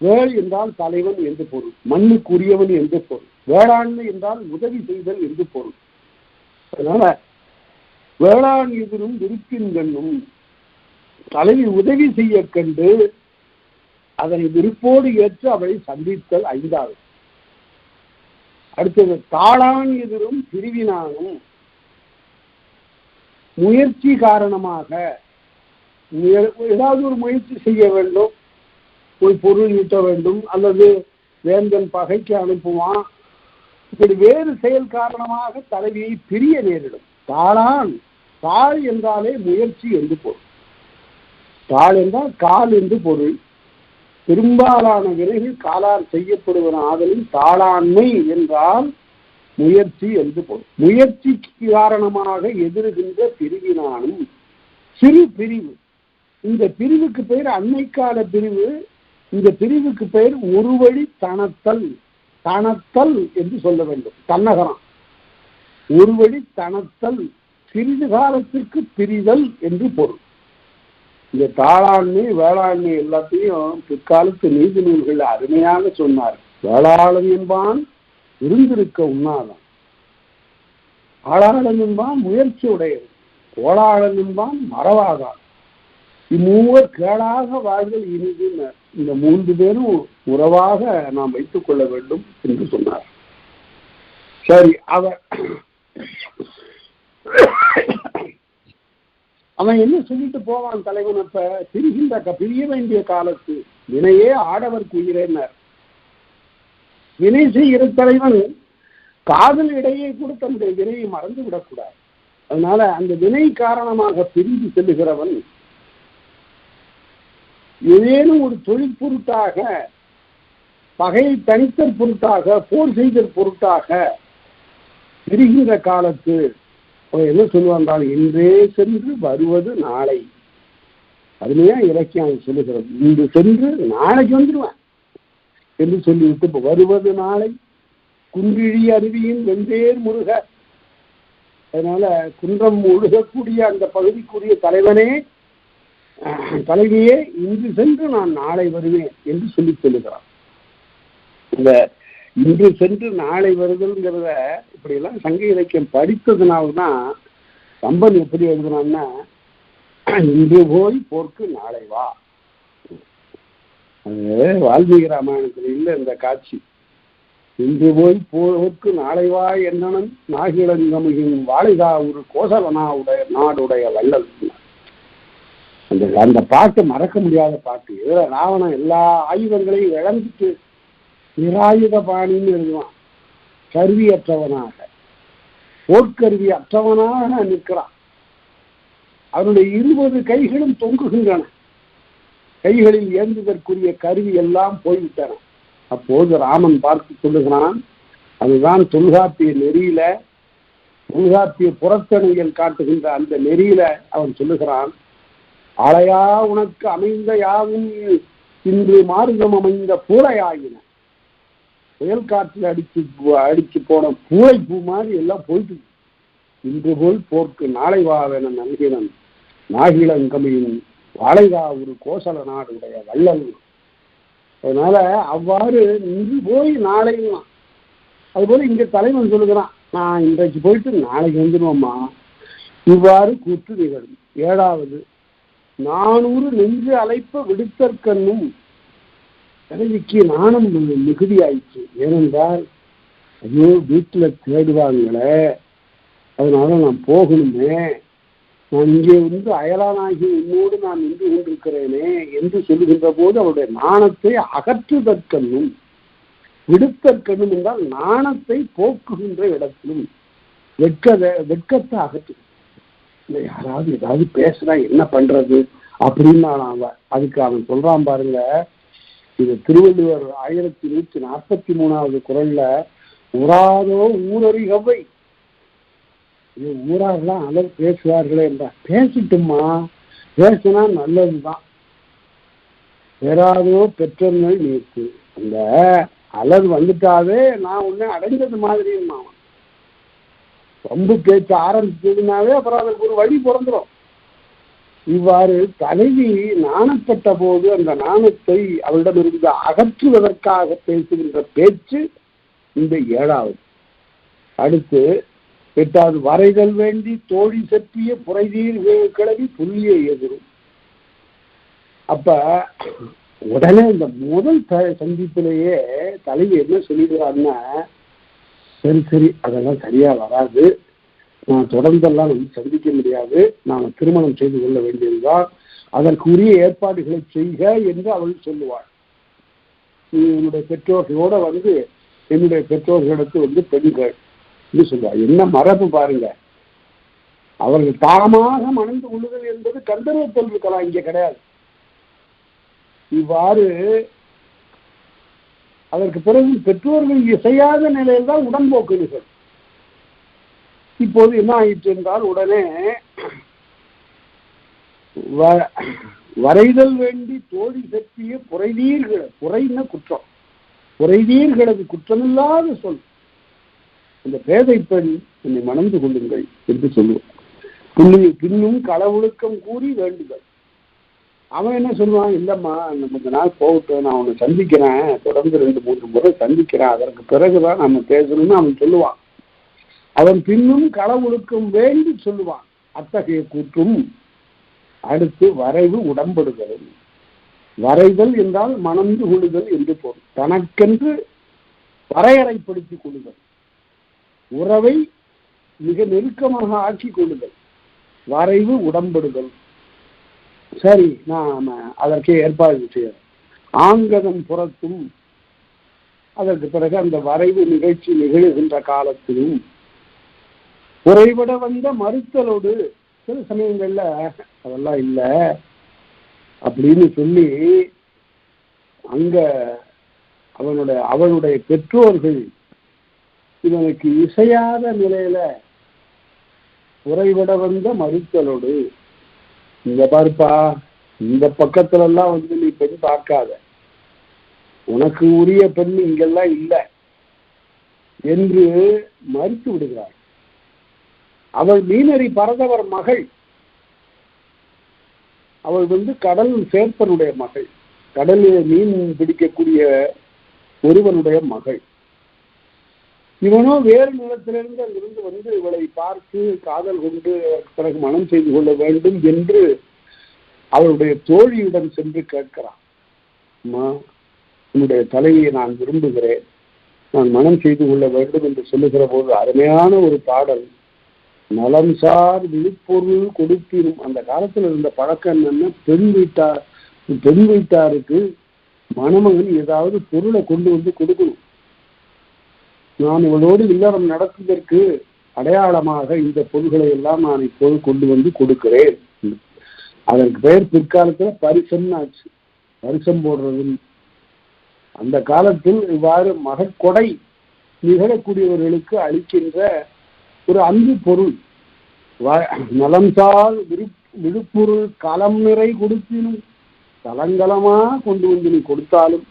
வேள் என்றால் தலைவன் என்று பொருள், மண்ணுக்குரியவன் என்று பொருள். வேளாண்மை என்றால் உதவி செய்தல் என்று பொருள். அதனால வேளாண் எதிரும் விருப்பின் கண்ணும். தலைவி உதவி செய்ய கண்டு அதனை விருப்போடு ஏற்று அவளை சந்தித்தல் ஐந்தாவது. அடுத்தது தாளான் எதிரும் பிரிவினானும். முயற்சி காரணமாக ஏதாவது ஒரு முயற்சி செய்ய வேண்டும், ஒரு பொருள் ஈட்ட வேண்டும், அல்லது வேந்தன் பகைக்கு அனுப்புவான், இப்படி வேறு செயல் காரணமாக தலைவியை பிரிய நேரிடும். தாளான், தாள் என்றாலே முயற்சி என்று பொருள். தாள் என்றால் கால் என்று பொருள். பெரும்பாலான வினைகள் காலால் செய்யப்படுவன ஆதலின் தாளாண்மை என்றால் முயற்சி என்று பொருள். முயற்சிக்கு காரணமாக எதிர்கின்ற பிரிவினானும். சிறு பிரிவு, இந்த பிரிவுக்கு பெயர் அன்னைக்கால பிரிவு. இந்த பிரிவுக்கு பெயர் ஒரு வழி தனத்தல். தனத்தல் என்று சொல்ல வேண்டும். தன்னகரம் ஒரு வழி தனத்தல், சிறிது காலத்திற்கு பிரிதல் என்று பொருள். இந்த தாளாண்மை வேளாண்மை எல்லாத்தையும் பிற்காலத்து நீதி நூல்கள் அருமையாக சொன்னார். வேளாளன் என்பான் இருந்திருக்க உண்ணாதான், ஆளாளன் என்பான் முயற்சி உடையது, கோளாளன் என்பான் மறவாதான், இம்மூவர் கேளாக வாழ்தல் இனிது. இந்த மூன்று பேரும் உறவாக நாம் வைத்துக் கொள்ள வேண்டும் என்று சொன்னார். சரி, அவன் என்ன சொல்லிட்டு போவான் தலைவன்? அப்ப பிரிய வேண்டிய காலத்து வினையே ஆடவர் குயிரேன்னார். வினை செய்கிற தலைவன் காதல் இடையே கூட தன்னுடைய வினையை மறந்து விடக்கூடாது. அதனால அந்த வினை காரணமாக பிரிந்து செல்லுகிறவன் ஏதேனும் ஒரு தொழில் பொருட்டாக, பகையை தனித்தல் பொருட்டாக, போர் செய்தல் பொருட்டாக பிரிகின்ற காலத்து அவன் என்ன சொல்லுவான்? இன்றே சென்று வருவது நாளை. அருமையா இலக்கியம் சொல்லுகிறது. இன்று சென்று நாளைக்கு வந்துடுவேன் என்று சொல்லிவிட்டு இப்போ வருவது நாளை. குன்றிழி அருவியின் வெந்தேர் முருக. அதனால குன்றம் ஒழுகக்கூடிய அந்த பகுதிக்குரிய தலைவனே, தலைவியே, இன்று சென்று நான் நாளை வருவேன் என்று சொல்லி சொல்லுகிறான். இந்த இன்று சென்று நாளை வருதல்ங்கிறத இப்படியெல்லாம் சங்க இலக்கியம் படித்ததுனால்தான் கம்பன் எப்படி எழுதுனான்னா, இன்று போய் போர்க்கு நாளை வா. அது வால்மீகி ராமாயணத்தில் இல்லை இந்த காட்சி. இன்று போய் போர்க்கு நாளை வா என்னன் நாகிழங்கமுகின் வாழைதா ஒரு கோசலனாவுடைய நாடுடைய வள்ளல். அந்த பாட்டு மறக்க முடியாத பாட்டு. இதுல ராவணன் எல்லா ஆயுதங்களையும் இழந்துட்டு நிராயுத பாணின்னு எழுதுவான். கருவியற்றவனாக, போர்க்கருவி அற்றவனாக நிற்கிறான். அவனுடைய 20 கைகளும் தொங்குகின்றன. கைகளில் ஏந்துதற்குரிய கருவி எல்லாம் போய்விட்டன. அப்போது ராமன் பார்த்து சொல்லுகிறான், அதுதான் தொல்காப்பிய நெறியில, தொல்காப்பிய புறத்தணியில் காட்டுகின்ற அந்த நெறியில அவன் சொல்லுகிறான், ஆளையா உனக்கு அமைந்த யாவும் இன்று மார்க்கம் அமைந்த பூளையாயின. புயல் காற்றில் அடிச்சு போன பூளை பூ மாதிரி எல்லாம் போயிட்டு, இன்று போல் போர்க்கு நாளை வாவென நல்கினன் நாகிலங்கமையின் வாழைதா ஒரு கோசல நாடுடைய வள்ளல். அதனால அவ்வாறு இன்று போய் நாளையும், அதுபோல இங்க தலைவன் சொல்லுகிறான், நான் இன்றைக்கு போயிட்டு நாளைக்கு வந்துடுவோம்மா. இவ்வாறு கூற்று நிகழும். 7வது 400 நெஞ்சு அழைப்ப விடுத்தற்கண்ணும். தலைவிக்கு நாணம் மிகுதி ஆயிடுச்சு. ஏனென்றால் ஐயோ வீட்டுல தேடுவாங்களே, அதனால நான் போகணுமே, நான் இங்கே வந்து அயலானாகி உன்னோடு நான் நின்று கொண்டிருக்கிறேனே என்று சொல்லுகின்ற போது அவருடைய நாணத்தை அகற்றுதற்கண்ணும். விடுத்தற்கண்ணும் என்றால் நாணத்தை போக்குகின்ற இடத்திலும் வெட்கத்தை அகற்று. இல்லை யாராவது ஏதாவது பேசுறா என்ன பண்றது அப்படின்னு அதுக்கு அவன் சொல்றான் பாருங்க. இது திருவள்ளுவர் 1143வது குறள்ல, உறாதோ ஊரறிகவை. இது ஊராரெல்லாம் அலர் பேசுவார்களே என்றா, பேசிட்டுமா, பேசினா நல்லதுதான். பெறாதோ பெற்றோர்கள் நீக்கு. அந்த அலர் வந்துட்டாவே நான் உன்னை அடைஞ்சது மாதிரியுமா. ரொம்ப பேச்சு ஆரம்பிச்சதுனாவே அப்புறம் அதற்கு ஒரு வழி பிறந்துடும். இவ்வாறு தலைவி நாணப்பட்ட போது அந்த நாணத்தை அவளிடமிருந்து அகற்றுவதற்காக பேசுகின்ற பேச்சு இந்த 7வது. அடுத்து எட்டாவது வரைதல் வேண்டி தோழி செப்பிய புரைதீர் கிளவி புள்ளிய எதிரும். அப்ப உடனே இந்த முதல் சந்திப்பிலேயே தலைவி என்ன சொல்லிடுறாருன்னா, சரி சரி அதெல்லாம் சரியா வராது, நான் தொடர்ந்தெல்லாம் சந்திக்க முடியாது, நான் திருமணம் செய்து கொள்ள வேண்டியதுதான், அதற்குரிய ஏற்பாடுகளை செய்க என்று அவள் சொல்லுவாள். என்னுடைய பெற்றோர்களோட வந்து என்னுடைய பெற்றோர்களுக்கு வந்து பெண்கள் சொல்லுவாள். என்ன மரபு பாருங்க, அவர்கள் தாமாக மணந்து கொள்ளுதல் என்பது கந்தர்வத்தில் இருக்கலாம், இங்க கிடையாது. இவ்வாறு அதற்கு பிறகு பெற்றோர்கள் இசையாத நிலையில் தான் உடன்போக்குகள். இப்போது என்ன ஆயிற்று என்றால், உடனே வரைதல் வேண்டி தோழி செப்பிய புரைதீர்கள், புரைன குற்றம், புரைதீர்களது குற்றமில்லாத சொல், இந்த பேதை பெண் என்னை மணந்து கொள்ளுங்கள் என்று சொல்லுவார். பின்னும் களவுழுக்கம் கூறி வேண்டுதல். அவன் என்ன சொல்லுவான், இல்லம்மா இன்னும் கொஞ்ச நாள் போகட்டும், நான் அவனை சந்திக்கிறேன், தொடர்ந்து 2-3 முறை சந்திக்கிறேன், அதற்கு பிறகுதான் நம்ம பேசணும்னு அவன் சொல்லுவான். அவன் பின்னும் களவுழுக்கம் வேண்டி சொல்லுவான். அத்தகைய கூற்றும். அடுத்து வரைவு உடம்படுதல். வரைதல் என்றால் மணந்து கொள்ளுதல் என்று பொருள். தனக்கென்று வரையறைப்படுத்திக் கொள்ளுதல், உறவை மிக நெருக்கமாக ஆக்கிக் கொள்ளுதல், வரைவு உடம்படுதல். சரி, நான் அதற்கே ஏற்பாடு செய்யறேன். ஆங்கதம் புறத்தும், அதற்கு பிறகு அந்த வரைவு நிகழ்ச்சி நிகழ்கின்ற காலத்திலும் குறைபட வந்த மறுத்தலோடு, சில சமயங்கள்ல அதெல்லாம் இல்லை அப்படின்னு சொல்லி அங்க அவனுடைய பெற்றோர்கள் இவனுக்கு இசையாத நிலையில குறைபட வந்த மறுத்தலோடு, இங்க பாருப்பா, இந்த பக்கத்துல எல்லாம் வந்து நீ பெண் பார்க்காத, உனக்கு உரிய பெண் இங்கெல்லாம் இல்லை என்று மறுத்து விடுகிறார். அவள் மீனறி பரதவர் மகள், அவள் வந்து கடல் சேர்ப்பனுடைய மகள், கடலில் மீன் பிடிக்கக்கூடிய ஒருவனுடைய மகள். இவனோ வேறு நிலத்திலிருந்து அங்கிருந்து வந்து இவளை பார்த்து காதல் கொண்டு பிறகு மனம் செய்து கொள்ள வேண்டும் என்று அவளுடைய தோழியுடன் சென்று கேட்கிறான். அம்மா, என்னுடைய தலைவியை நான் விரும்புகிறேன், நான் மனம் செய்து கொள்ள வேண்டும் என்று சொல்லுகிற போது அருமையான ஒரு பாடல், நலம் சார் விழுப்பொருள் கொடுப்பினும். அந்த காலத்துல இருந்த பழக்கம் என்னன்னா, பெண் வீட்டாருக்கு மணமகன் ஏதாவது பொருளை கொண்டு வந்து கொடுக்கணும். நான் இவளோடு இல்லறம் நடத்துவதற்கு அடையாளமாக இந்த பொருள்களை எல்லாம் நான் இப்போது கொண்டு வந்து கொடுக்கிறேன். அதற்கு பெயர் பிற்காலத்துல பரிசம் ஆச்சு, பரிசம் போடுறது. அந்த காலத்தில் இவ்வாறு மகற்கொடை நிகழக்கூடியவர்களுக்கு அளிக்கின்ற ஒரு அன்பு பொருள். நலம்சால் விழுப்பொருள் களம் நிறை கொடுப்பினும், கலங்கலமா கொண்டு வந்து நீ கொடுத்தாலும்,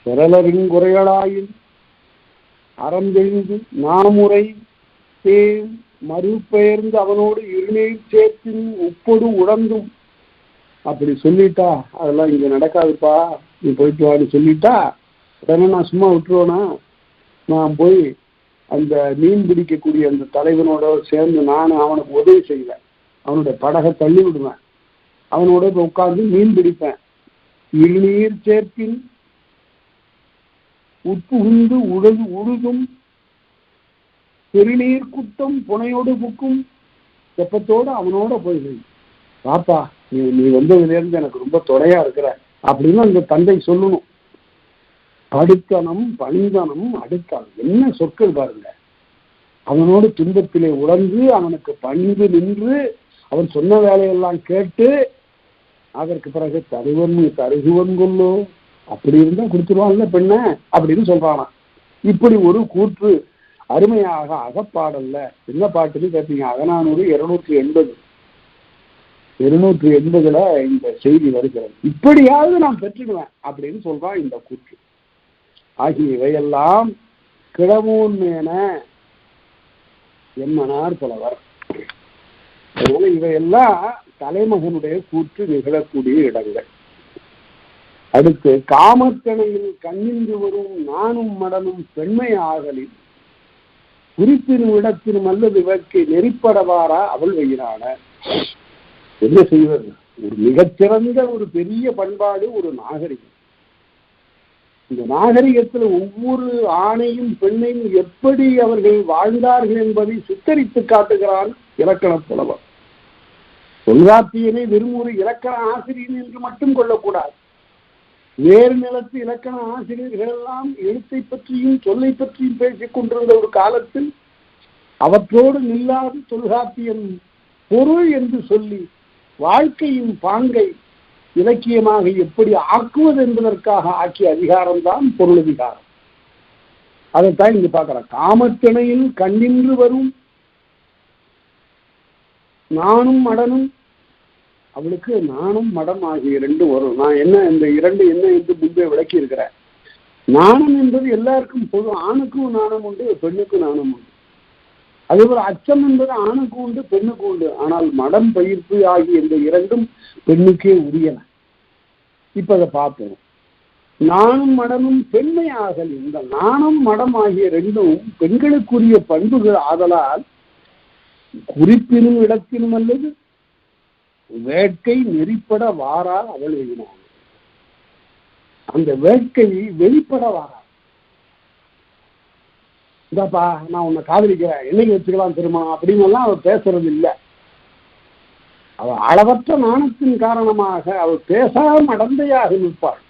பெறலரின் குறைகளாயின் அறம் தெரிந்து நாமுறை தேன் மறுபெயர்ந்து அவனோடு இருநீர் சேர்த்தின் உப்பொடு உடந்தும். அப்படி சொல்லிட்டா அதெல்லாம் இங்க நடக்காதுப்பா, நீ போயிட்டு வான்னு சொல்லிட்டா உடனே நான் சும்மா விட்டுருவேனா? நான் போய் அந்த மீன் பிடிக்கக்கூடிய அந்த தலைவனோட சேர்ந்து நான் அவனுக்கு உதவி செய்வேன், அவனுடைய படகை தள்ளி விடுவேன், அவனோட உட்கார்ந்து மீன் பிடிப்பேன். இருநீர் சேர்ப்பின் உட்புகுந்து உழுதும் பெருநீர் குட்டம் புனையோடு புக்கும் வெப்பத்தோடு அவனோட போய் பாப்பா, நீ வந்ததுலேருந்து எனக்கு ரொம்ப தொடையா இருக்கிற அப்படின்னு அந்த தந்தை சொல்லணும். அடுத்தனம் பணிந்தனம் அடுத்தனம், என்ன சொற்கள் பாருங்க. அவனோடு துன்பத்திலே உழந்து அவனுக்கு பணிந்து நின்று அவன் சொன்ன வேலையெல்லாம் கேட்டு அதற்கு பிறகு தருகுவன் கொள்ளோ, அப்படி இருந்தா கொடுத்துருவான்ல பெண்ண அப்படின்னு சொல்றானா. இப்படி ஒரு கூற்று அருமையாக அகப்பாடல்ல. என்ன பாட்டுன்னு கேட்டீங்க, அகநானூறு 280 இந்த செய்தி வருகிறது. இப்படியாவது நான் பெற்றுடுவேன் அப்படின்னு சொல்றான் இந்த கூற்று. ஆகிய இவையெல்லாம் கிழமூன்மேன என்மனார் புலவர். அதனால இவையெல்லாம் தலைமகனுடைய கூற்று நிகழக்கூடிய இடங்கள். அடுத்து காமத்தனையில் கண்ணின்று வரும் நானும் மடனும் பெண்மை ஆகலில் குறிப்பினும் இடத்தினும் அல்லது வேட்கை நெறிப்படவாரா அவள் வையினான. என்ன செய்வது? ஒரு மிகச்சிறந்த ஒரு பெரிய பண்பாடு ஒரு நாகரிகம். இந்த நாகரிகத்தில் ஒவ்வொரு ஆணையும் பெண்ணையும் எப்படி அவர்கள் வாழ்ந்தார்கள் என்பதை சித்தரித்து காட்டுகிறான் இலக்கண புலவர். தொல்காப்பியனை வெறும் ஒரு இலக்கண ஆசிரியன் என்று மட்டும் கொள்ளக்கூடாது. வேறு நிலத்து இலக்கண ஆசிரியர்கள் எல்லாம் எழுத்தை பற்றியும் சொல்லை பற்றியும் பேசிக் கொண்டிருந்த ஒரு காலத்தில் அவற்றோடு நில்லாது தொல்காப்பியம் பொருள் என்று சொல்லி வாழ்க்கையின் பாங்கை இலக்கியமாக எப்படி ஆக்குவது என்பதற்காக ஆக்கிய அதிகாரம்தான் பொருளதிகாரம். அதைத்தான் இங்கு பார்க்கிறேன். காமத்திணையில் கண்ணின்று வரும் நானும் மடனும், அவளுக்கு நானும் மடம் ஆகிய இரண்டு வரும். நான் என்ன இந்த இரண்டு என்ன என்று முன்பே விளக்கி இருக்கிறேன். நாணம் என்பது எல்லாருக்கும் பொது. ஆணுக்கும் நாணம் உண்டு, பெண்ணுக்கும் நாணம் உண்டு. அதேபோல அச்சம் என்பது ஆணுக்கும் உண்டு, பெண்ணுக்கும் உண்டு. ஆனால் மடம் பயிர்ப்பு ஆகிய இந்த இரண்டும் பெண்ணுக்கே உரியன. இப்ப அதை பார்ப்போம். நானும் மடமும் பெண்மை ஆகல். இந்த நாணம் மடம் ஆகிய ரெண்டும் பெண்களுக்குரிய பண்புகள் ஆதலால் குறிப்பினும் இடத்தினும் அல்லது வேட்கை நெறிப்பட வாரா அவள் எழுதினான். அந்த வேட்கை வெளிப்பட வாரா. இதாப்பா நான் உன்னை காதலிக்கிறேன், என்னைக்கு வச்சுக்கலாம் திருமணம் அப்படின்னு எல்லாம் அவள் பேசுறது இல்லை. அவள் அளவற்ற நாணத்தின் காரணமாக அவள் பேசாம அடந்தையாக இருப்பாள்.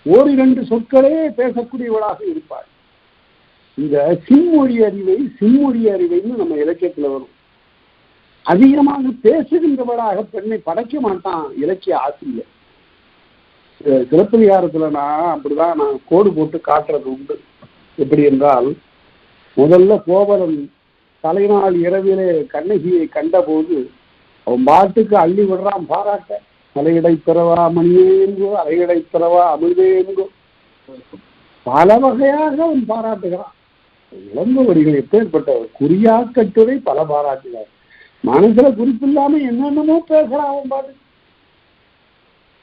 ஓரிரண்டு சொற்களே பேசக்கூடியவளாக இருப்பாள். இந்த சிம்மொழி அறிவைன்னு நம்ம இலக்கியத்துல வரும். அதிகமாக பேசுகின்றவளாக பெண்ணை படைக்க மாட்டான் இலக்கிய ஆசிரியர். சிலப்பதிகாரத்துல அப்படிதான் நான் கோடு போட்டு காட்டுறது உண்டு. எப்படி என்றால், முதல்ல கோவலன் தலைநாள் இரவிலே கண்ணகியை கண்டபோது அவன் பாட்டுக்கு அள்ளி விடுறான் பாராட்ட. அலையடை பிறவா மணியே என்கோ, அலையடை பிறவா அமிழ்தே என்கோ, பல வகையாக அவன் பாராட்டுகிறான். இளங்கோவடிகள் எப்பேற்பட்ட குறியாக்கட்டுரை பல பாராட்டுகிறார். மனசுல குறிப்பில்லாம என்னென்னமோ பேசுறான். அவன் பாட்டு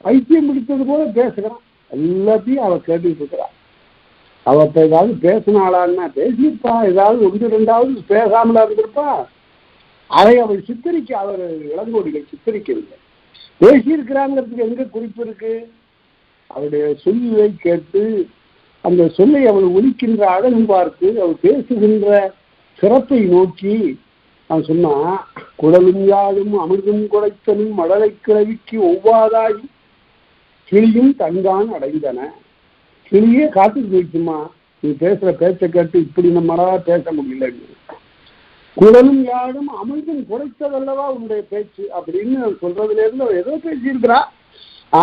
பைத்தியம் பிடித்தது போல பேசுகிறான். எல்லாத்தையும் அவ கேட்டுட்டு இருக்கிறான். அவத்த ஏதாவது பேசினாளான்னா பேசியிருப்பா, ஏதாவது ஒன்று ரெண்டாவது பேசாமலா இருந்திருப்பா. அதை அவள் சித்தரிக்க, அவர் இளங்கோடிகள் சித்தரிக்கவில்லை. பேசியிருக்கிறாங்கிறதுக்கு எங்க குறிப்பு இருக்கு? அவருடைய சொல்லை கேட்டு அந்த சொல்லை அவள் ஒலிக்கின்ற அழகு பார்த்து அவள் பேசுகின்ற சிறப்பை நோக்கி அவன் சொன்னா, குடலும் யாழும் அமிர்தும் குடைத்தனும் மடலை கிழவிக்கு ஒவ்வாதாகி கிளியும் தங்கான் அடைந்தன. கிளியே காத்துட்டு போயிடுச்சுமா, நீ பேசுற பேச்சை கேட்டு இப்படி நம்மளால பேச முடியலன்னு. குடலும் யாழும் அமிர்தும் குடைத்ததல்லவா உன்னுடைய பேச்சு அப்படின்னு சொல்றதுல இருந்து அவள் ஏதோ பேசியிருக்கிறா,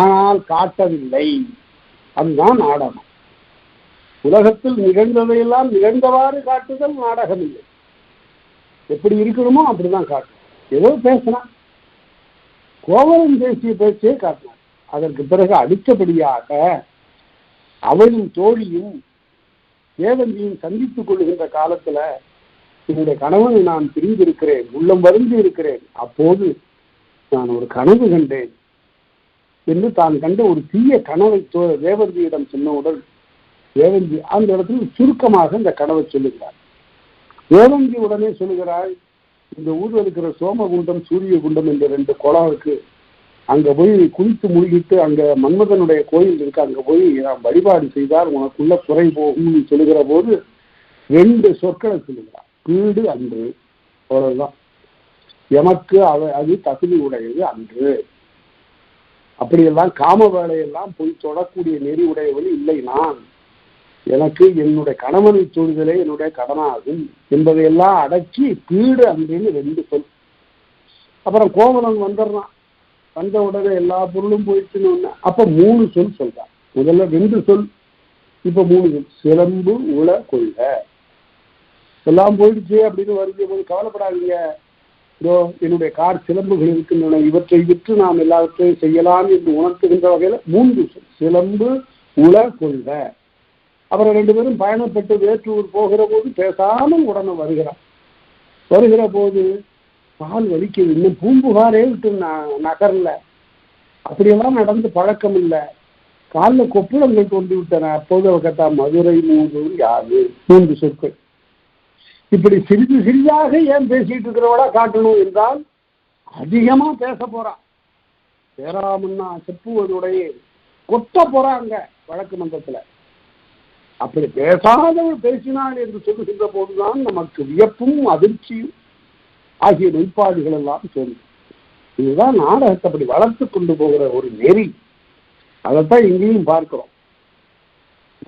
ஆனால் காட்டவில்லை. அதுதான் நாடகம். உலகத்தில் நிகழ்ந்ததையெல்லாம் நிகழ்ந்தவாறு காட்டுதல் நாடகம் இல்லை. எப்படி இருக்கணுமோ அப்படிதான் காட்டும். ஏதோ பேசினான், கோவலன் பேசிய பேச்சே காட்டினான். அதற்கு பிறகு அடுத்தபடியாக அவளும் தோழியும் தேவந்தியும் சந்தித்துக் கொள்ளுகின்ற காலத்துல, என்னுடைய கணவனை நான் பிரிந்திருக்கிறேன், உள்ளம் வருந்தி இருக்கிறேன், அப்போது நான் ஒரு கனவு கண்டேன் என்று தான் கண்ட ஒரு தீய கனவை தேவந்தியிடம் சொன்னவுடன் தேவந்தி அந்த இடத்துல சுருக்கமாக இந்த கனவை சொல்லுகிறார். தேவந்தி உடனே சொல்லுகிறாள், இந்த ஊர்ல இருக்கிற சோமகுண்டம் சூரிய குண்டம் என்ற ரெண்டு குளம் இருக்கு, அங்க போய் குளித்து மூழ்கிட்டு அங்க மன்மதனுடைய கோயில் இருக்கு, அங்க போய் நான் வழிபாடு செய்தால் உனக்குள்ள குறை போகும் சொல்லுகிற போது ரெண்டு சொற்களை சொல்லுகிறார். வீடு அன்று, அவ்வளவுதான். எமக்கு அது தகுதி உடையது அன்று. அப்படியெல்லாம் காம வேலையெல்லாம் போய் தொடக்கூடிய நெறி உடையவள் இல்லை நான். எனக்கு என்னுடைய கணவனை தொழுதலே என்னுடைய கடனாகும் என்பதையெல்லாம் அடக்கி வீடு அன்றுன்னு ரெண்டு சொல். அப்புறம் கோவலன் வந்துடுறான். வந்த உடனே எல்லா பொருளும் போயிடுச்சுன்னு அப்ப மூணு சொல் சொல்றான். முதல்ல ரெண்டு சொல், இப்ப மூணு சொல். சிலம்பு உள கொள்க. எல்லாம் போயிடுச்சு அப்படின்னு வருகிற போது கவலைப்படாதீங்க, இதோ என்னுடைய கார் சிலம்புகள் இருக்கின்றன, இவற்றை விற்று நாம் எல்லாவற்றையும் செய்யலாம் என்று உணர்த்துகின்ற வகையில மூன்று சொல். சிலம்பு உள கொள்க. அப்புறம் ரெண்டு பேரும் பயணப்பட்டு வேற்றூர் போகிற போது பேசாமல் உடனே வருகிற போது கால் வலிக்குது, இன்னும் பூம்புகாரே விட்டு நகரல, அப்படியெல்லாம் நடந்து பழக்கம் இல்லை, காலில் கொப்புளங்கள் கொண்டு விட்டன. அப்போது அவ கேட்டா மதுரை மூதூர் யாது, மூன்று சொற்கள். இப்படி சிறிது சிறிதாக ஏன் பேசிட்டு இருக்கிறவளா காட்டணும் என்றால் அதிகமா பேச போறான். பேராமன்னா செப்புவதுடைய கொட்ட போறாங்க வழக்கு மன்றத்துல. அப்படி பேசாதவள் பேசினாள் என்று சொல்லுகின்ற போதுதான் நமக்கு வியப்பும் அதிர்ச்சியும் ஆகிய வெளிப்பாடுகள் எல்லாம் தோன்றும். இதுதான் நாடகத்தை அப்படி வளர்த்து கொண்டு போகிற ஒரு நெறி. அதைத்தான் இங்கேயும் பார்க்கிறோம்.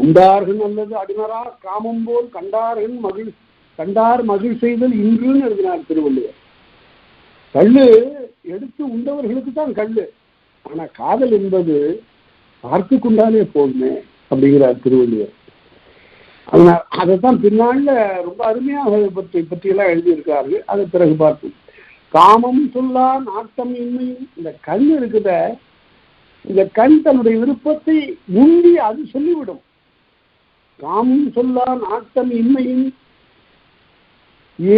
உண்டார்கள் அல்லது அடிமரா காமம் போல் கண்டார் மகிழ் செய்தல் இன்றுன்னு எழுதினார் திருவள்ளுவர். கல்லு எடுத்து உண்டவர்களுக்கு தான் கல்லு, ஆனா காதல் என்பது பார்த்து கொண்டாலே போதுமே அப்படிங்கிறார் திருவள்ளுவர். அதனால் அதைத்தான் பின்னால ரொம்ப அருமையாக பற்றியெல்லாம் எழுதியிருக்காரு. அதை பிறகு பார்ப்போம். காமம் சொல்லா நாட்டம் இன்மையும், இந்த கண் இருக்குத, இந்த கண் தன்னுடைய விருப்பத்தை முந்தி அது சொல்லிவிடும். காமம் சொல்லா நாட்டம் இன்மையும்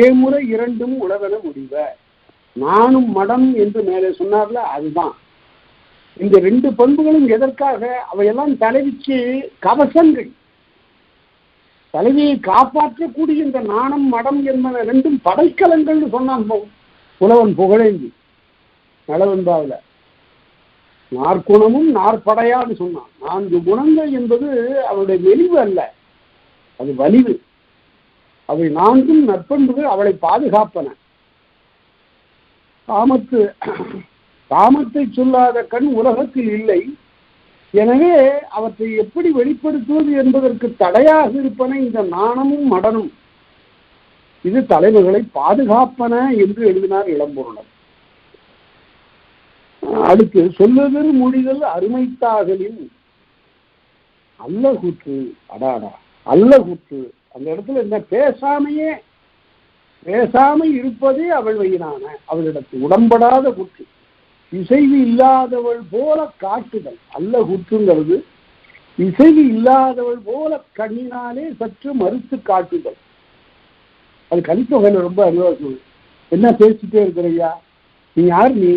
ஏமுறை இரண்டும் உலகன முடிவ, நானும் மடம் என்று மேலே சொன்னார்ல, அதுதான். இந்த ரெண்டு பண்புகளும் எதற்காக? அவையெல்லாம் தலைவிக்கு கவசங்கள். தலைவியை காப்பாற்றக்கூடிய இந்த நாணம் மடம் என்பன ரெண்டும் படைக்கலங்கள்னு சொன்னான் புலவன் புகழேந்தி நலவென்பாவில். நாற்குணமும் நாற்படையான்னு சொன்னான். 4 குணங்கள் என்பது அவளுடைய மெலிவு அல்ல, அது வலிவு. அவை 4ம் நற்பண்புகள் அவளை பாதுகாப்பன. காமத்தை சொல்லாத கண் உலகத்தில் இல்லை. எனவே அவற்றை எப்படி வெளிப்படுத்துவது என்பதற்கு தடையாக இருப்பன இந்த நாணமும் மடனும். இது தலைவர்களை பாதுகாப்பன என்று எழுதினார் இளம்பொருளர். அடுத்து சொல்லுதல் மொழிதல் அருமைத்தாகலின் அல்ல கூற்று. அடாடா, அல்ல கூற்று. அந்த இடத்துல என்ன? பேசாமை இருப்பதே அவள் வையினான அவளிடத்து உடம்படாத கூற்று. இசைவு இல்லாதவள் போல காட்டுதல் அல்ல கூற்றுங்கிறது. இசைவு இல்லாதவள் போல கண்ணினாலே சற்று மறுத்து காட்டுதல். அது கலித்தொகையில ரொம்ப அனுபவம். என்ன பேசிட்டே இருக்கிறையா, நீ யார்? நீ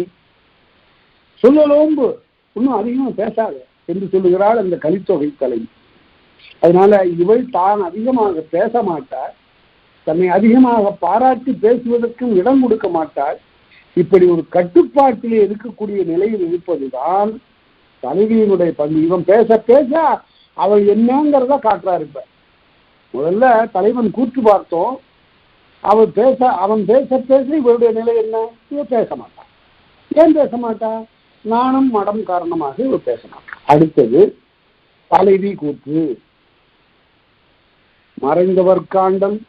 சொல்லலோம்பு, இன்னும் அதிகமா பேசாத என்று சொல்லுகிறாள் அந்த கலித்தொகை தலைவி. அதனால இவள் தான் அதிகமாக பேச மாட்டாள், தன்னை அதிகமாக பாராட்டி பேசுவதற்கும் இடம் கொடுக்க மாட்டாள். இப்படி ஒரு கட்டுப்பாட்டிலே இருக்கக்கூடிய நிலையில் இருப்பதுதான் தலைவியினுடைய பங்கு. இவன் பேச பேச அவள் என்னங்கிறத காட்டுறாரு. இப்ப முதல்ல தலைவன் கூற்று பார்த்தோம். அவன் பேச பேச இவருடைய நிலை என்ன? இவ பேச மாட்டான். ஏன் பேச மாட்டா? நாணம் மடம் காரணமாக இவ பேச மாட்டான். அடுத்தது தலைவி கூற்று. மறைந்தவர் காண்டல்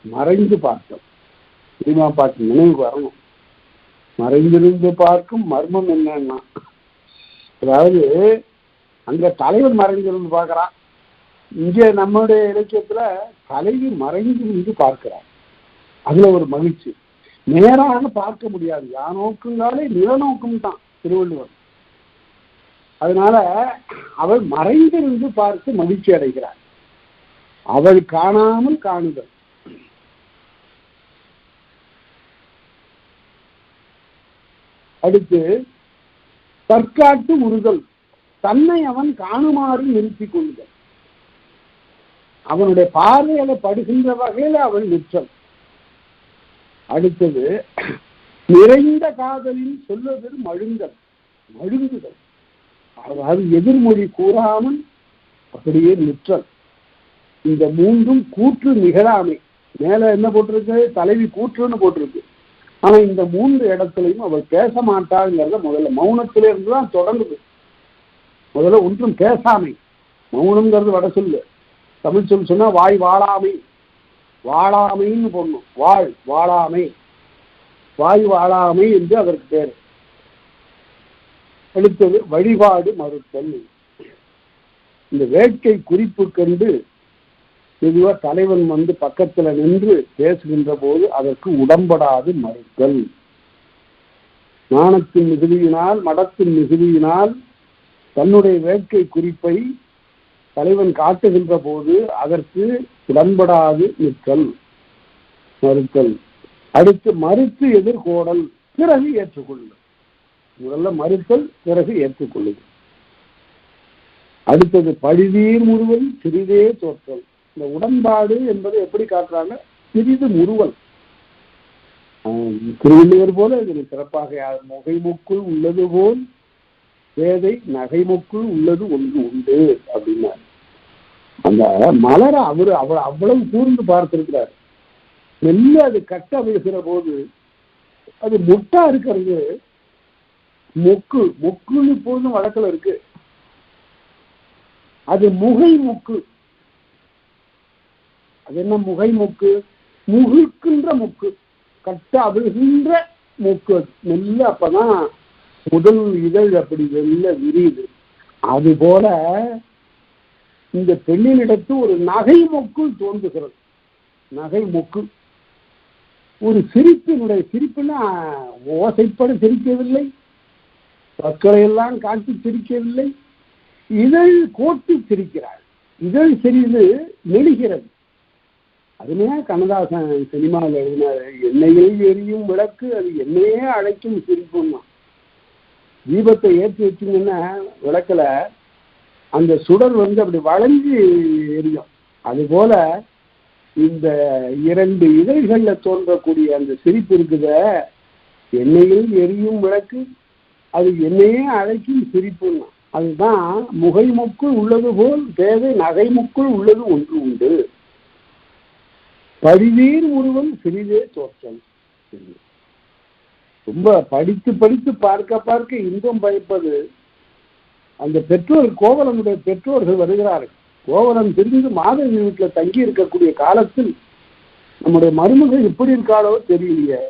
மறைந்து பார்த்தல். சினிமா பாட்டு நினைவுக்கு வரணும். மறைந்திருந்து பார்க்கும் மர்மம் என்னன்னா, அதாவது அங்க தலைவன் மறைந்திருந்து பார்க்கிறான், இங்க நம்முடைய இலக்கியத்துல தலைவி மறைந்திருந்து பார்க்கிறான். அதுல ஒரு மகிழ்ச்சி. நேராக பார்க்க முடியாது, யானோக்குங்காலே நிலநோக்கும் தான் திருவள்ளுவர். அதனால அவள் மறைந்திருந்து பார்த்து மகிழ்ச்சி அடைகிறாள். அவள் காணாமல் காணுதல். அடுத்து தற்காட்டு உறுதல். தன்னை அவன் காணுமாறு நிறுத்திக் கொள்ளுதல். அவனுடைய பார்வையில படுகின்ற வகையில அவள் நிற்றல். அடுத்தது நிறைந்த காதலின் சொல்லுதல் மழுங்குதல். அதாவது எதிர்மொழி கூறாமல் அப்படியே நிற்றல். இந்த 3ம் கூற்று நிகழாமை. மேல என்ன போட்டிருக்கு? தலைவி கூற்றுன்னு போட்டிருக்கு. ஆனா இந்த 3 இடத்துலையும் அவள் பேச மாட்டாள்ங்கிறத முதல்ல மௌனத்தில இருந்துதான் தொடங்குது. முதல்ல ஒன்றும் பேசாமை. மௌனம்ங்கிறது வட சொல்லு. தமிழ் சொல் சொன்னா வாய் வாழாமை, வாழாமைன்னு போடணும். வாழாமை, வாய் வாழாமை என்று அதற்கு பேர். அடுத்தது வழிபாடு மறுத்தல். இந்த வேட்கை குறிப்பு கண்டு பொதுவா தலைவன் பக்கத்துல நின்று பேசுகின்ற போது அதற்கு உடம்படாது மறுத்தல். நாணத்தின் மிகுதியினால் மடத்தின் மிகுதியினால் தன்னுடைய வேட்கை குறிப்பை தலைவன் காட்டுகின்ற போது அதற்கு உடன்படாது நிற்றல், மறுத்தல். அடுத்து மறுத்து எதிர்கோடல், பிறகு ஏற்றுக்கொள்ளுதல். முதல்ல மறுத்தல், பிறகு ஏற்றுக்கொள்ளுதல். அடுத்தது பழிதீர் முழுவதும் சிறிதே தோற்றல். இந்த உடன்பாடு என்பது எப்படி காட்டுறாங்க? சிறிது முறுவல். திருவள்ளுவர் போல இதில் சிறப்பாக முகைமுக்குள் உள்ளது போல் வேதை நகைமுக்குள் உள்ளது ஒன்று உண்டு அப்படின்னாரு. அந்த மலரை அவர் அவ்வளவு கூர்ந்து பார்த்திருக்கிறார். மெல்ல அது கட்ட விழுகிற போது அது முட்டா இருக்கிறது மொக்குன்னு இப்போதும் வழக்கில் இருக்கு. அது முகை மொக்கு. அது என்ன முகை மொக்கு? முகிழ்கின்ற மொக்கு, கட்ட அவிழ்கின்ற மொக்கு. மெல்ல அப்பதான் முதல் இதழ் அப்படி வெல்ல விரியுது. அது போல இந்த பெண்ணினிடத்து ஒரு நகை மொக்கு தோன்றுகிறது. நகை மொக்கு ஒரு சிரிப்புனா ஓசைப்பட சிரிக்கவில்லை, பற்களையெல்லாம் காட்டி சிரிக்கவில்லை, இதழ் கோட்டி சிரிக்கிறார். இதழ் சிறிது நெழுகிறது. அதுமே கண்ணதாசன் சினிமாவில் எழுதினாரு, எண்ணெயில் எரியும் விளக்கு அது என்னையே அழைக்கும் சிரிப்புன்னா. தீபத்தை ஏற்றி வச்சிங்கன்னா விளக்குல அந்த சுடர் அப்படி வளைஞ்சு எரியும். அதுபோல இந்த இரண்டு இதழ்கள்ல தோன்றக்கூடிய அந்த சிரிப்பு இருக்குத, எண்ணெயில் எரியும் விளக்கு அது என்னையே அழைக்கும் சிரிப்புன்னா. அதுதான் முகைமுக்குள் உள்ளது போல் தேவை நகைமுக்குள் உள்ளது ஒன்று உண்டு. பரிவீர் முருவன் சிறிதே தோற்றம். ரொம்ப படித்து படித்து பார்க்க இன்பம் பயப்பது. அந்த பெற்றோர் கோவலனுடைய பெற்றோர்கள் வருகிறார்கள். கோவலன் பிரிந்து மாதவி வீட்டில் தங்கி இருக்கக்கூடிய காலத்தில் நம்முடைய மருமகள் எப்படி இருக்காளோ தெரியலையே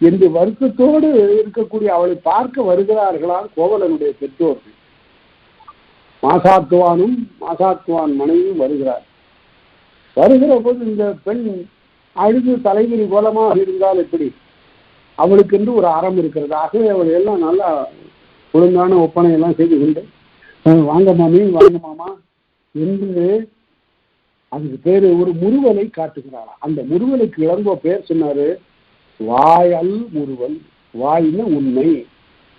என்று வருத்தத்தோடு இருக்கக்கூடிய அவளை பார்க்க வருகிறார்களால் கோவலனுடைய பெற்றோர்கள். மாசாத்துவான் மனைவியும் வருகிறார். வருகிற போது இந்த பெண் அழுது தலைவிரி கோலமாக இருந்தால் எப்படி? அவளுக்கென்று ஒரு அறம் இருக்கிறது. ஆகவே அவள் எல்லாம் நல்லா ஒழுங்கான ஒப்பனையெல்லாம் செய்து கொண்டு வாங்க மாமி வாங்க மாமா என்று அதுக்கு பேரு ஒரு முறுவலை காட்டுகிறாள். அந்த முறுவலுக்கு இளங்கோ பேர் சொன்னாரு வாயல் முறுவல். வாயின உண்மை,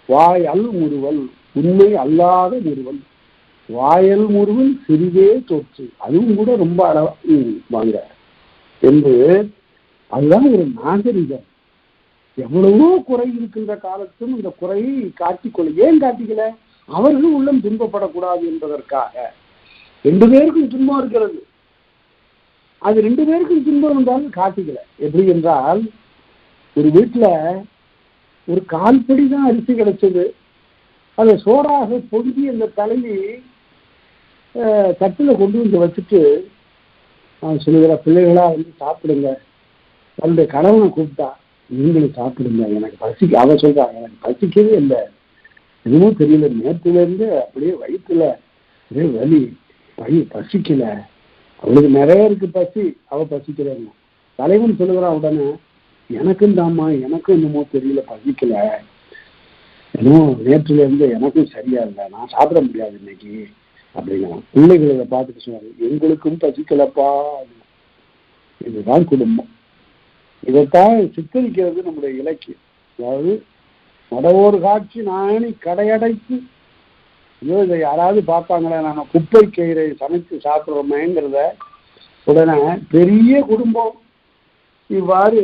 வாயல் முறுவல் உண்மை அல்லாத முறுவல். வாயல் முறுவல் சிறிதே தோற்று, அதுவும் கூட ரொம்ப வாங்க என்று. அதுதான் ஒரு நாகரிகம். எவ்வளவோ குறை இருக்கின்ற காலத்தும் இந்த குறையை காட்டிக்கொள்ள. ஏன் காட்டிக்கல? அவர்கள் உள்ளம் துன்பப்படக்கூடாது என்பதற்காக. 2 பேருக்கும் துன்பம் இருக்கிறது. அது 2 பேருக்கும் துன்பம் இருந்தாலும் காட்டிக்கல. எப்படி என்றால், ஒரு வீட்டுல ஒரு கால்படி தான் அரிசி கிடைச்சது. அதை சோறாக பொங்கி அந்த தலைவி தட்டுல கொண்டு வந்து வச்சுட்டு நான் சொல்லுகிற, பிள்ளைகளா சாப்பிடுங்க. தன்னுடைய கணவனை கூப்பிட்டா, நீங்களும் சாப்பிடுங்க, எனக்கு பசிக்க. அவ சொல்றாங்க, எனக்கு பசிக்கவே இல்லை, எதுவும் தெரியல, நேரத்துல இருந்து அப்படியே வயிற்றுல ஒரே வலி, பசிக்கல. அவளுக்கு நிறைய இருக்கு பசி, அவ பசிக்கலன்னு. தலைவன் சொல்லுகிறான் உடனே, எனக்கும் தாம்மா, எனக்கும் என்னமோ தெரியல, பசிக்கல, என்னமோ நேற்றுல இருந்து எனக்கும் சரியா இல்லை, நான் சாப்பிட முடியாது இன்னைக்கு அப்படின்னா. பிள்ளைகளை இதை பார்த்துட்டு சொன்னாங்க, எங்களுக்கும் பசிக்கலப்பா. இதுதான் குடும்பம். இதைத்தான் சித்தரிக்கிறது நம்முடைய இலக்கியம். அதாவது மடவோர் காட்சி நாணி கடையடைத்து, ஐயோ இதை யாராவது பார்ப்பாங்களே, நம்ம குப்பை கயிறை சமைத்து சாப்பிட்றோமேங்கிறத உடனே பெரிய குடும்பம் இவ்வாறு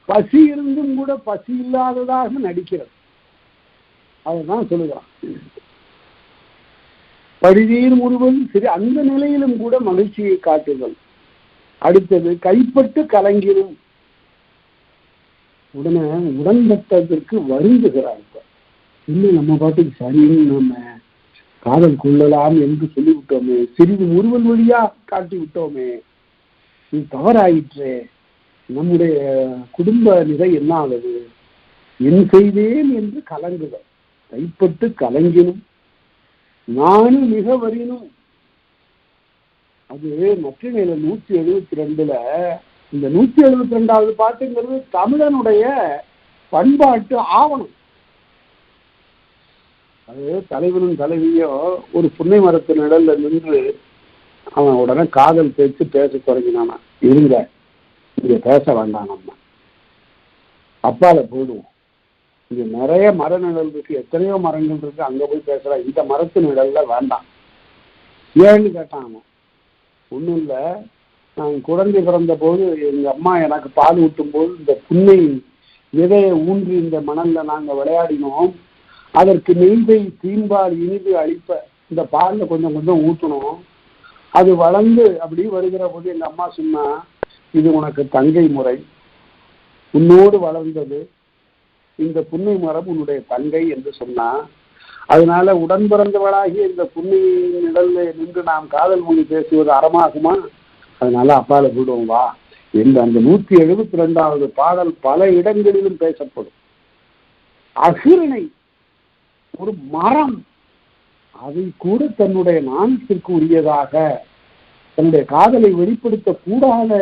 பசி இருந்தும் கூட பசி இல்லாததாக நடிக்கிறது. அதுதான் சொல்லுகிறான். பரிதீர் முருவல் சரி, அந்த நிலையிலும் கூட மகிழ்ச்சியை காட்டுதல். அடுத்தது கைப்பட்டு கலங்கிடும். உடனே உடன்பட்டதற்கு வருந்துகிறார். இன்னும் நம்ம பாட்டுக்கு சரின்னு நம்ம காதல் கொள்ளலாம் என்று சொல்லிவிட்டோமே, சிறிது முறுவல் வழியா காட்டி விட்டோமே, இது தவறாயிற்றே, நம்முடைய குடும்ப நிலை என்ன ஆகுது, என் செய்தேன் என்று கலங்குதல். கைப்பட்டு கலங்கினும் நானும் மிக வரினும். அது நற்றிணையில 172 இந்த 172வது பாட்டுங்கிறது தமிழனுடைய பண்பாட்டு ஆவணம். அது தலைவனும் தலைவியோ ஒரு புன்னை மரத்து நிழல்ல நின்று அவன் உடனே காதல் பேச்சு பேச தொடங்கினானா, இருங்க இங்க பேச வேண்டாம், நம்ம அப்பால போயிடுவோம், இங்க நிறைய மர நிழல் இருக்கு, எத்தனையோ மரங்கள் இருக்கு, அங்க போய் பேசலாம், இந்த மரத்து நிழல்ல வேண்டாம். ஏன்னு கேட்டான் அவன். ஒன்றும் இல்லை, நான் குழந்தை பிறந்த போது எங்க அம்மா எனக்கு பால் ஊட்டும் போது இந்த புன்னை விதையை ஊன்றி இந்த மணல்ல நாங்க விளையாடினோம். அதற்கு நெய்தை தீம்பால் இனிது அளிப்ப இந்த பாலில் கொஞ்சம் கொஞ்சம் ஊற்றணும். அது வளர்ந்து அப்படி வருகிற போது எங்க அம்மா சொன்னா, இது உனக்கு தங்கை முறை, உன்னோடு வளர்ந்தது இந்த புன்னை மரம் உன்னுடைய தங்கை என்று சொன்னா. அதனால உடன் பிறந்தவளாகிய இந்த புன்னை நிழல்ல நின்று நாம் காதல் மொழி பேசுவது அறமாகுமா? அதனால அப்பால விடுவோம் வா என்று அந்த 172வது பாடல் பல இடங்களிலும் பேசப்படும். அகிரணை ஒரு மரம், அதை கூட தன்னுடைய நாணத்திற்கு உரியதாக, தன்னுடைய காதலை வெளிப்படுத்த கூடாத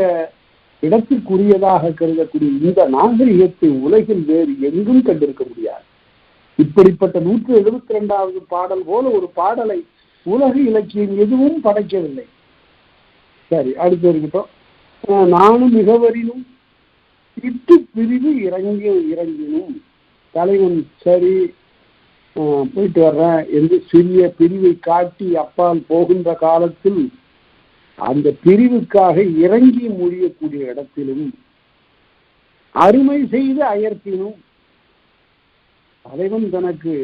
இடத்திற்குரியதாக கருதக்கூடிய இந்த நாகரிகத்தை உலகில் வேறு எங்கும் கண்டிருக்க முடியாது. இப்படிப்பட்ட 172வது பாடல் போல ஒரு பாடலை உலக இலக்கியம் எதுவும் படைக்கவில்லை. சரி, அடுத்து இருக்கட்டும். நானும் மிகவரினும் இட்டு பிரிவு இறங்கினும் தலைவன் சரி போயிட்டு வர்றேன் என்று சிறிய பிரிவை காட்டி அப்பால் போகின்ற காலத்தில் அந்த பிரிவுக்காக இறங்கி முடியக்கூடிய இடத்திலும் அருமை செய்து அயர்த்தினும் தலைவன் தனக்கு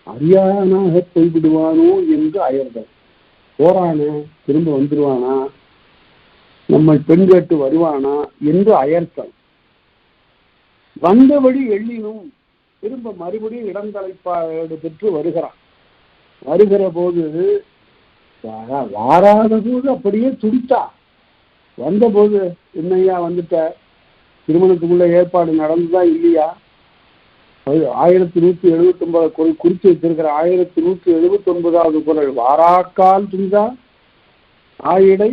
அரியானாக போய்விடுவானோ என்று அயர்தல். போறான திரும்ப வந்துடுவானா, நம்மை பெண் கேட்டு வருவானா என்று அயர்த்தல். வந்தபடி எண்ணினும் திரும்ப மறுபடியும் இடந்தலைப்பாடு பெற்று வருகிறான். வருகிற போது வாராத போது அப்படியே துடித்தா. வந்தபோது என்னையா வந்துட்ட, திருமணத்துக்குள்ள ஏற்பாடு நடந்துதான் இல்லையா? 1179 குரல் குறித்து வைத்திருக்கிற 1179வது குரல், வாராக்கால் துஞ்சா ஆயிடை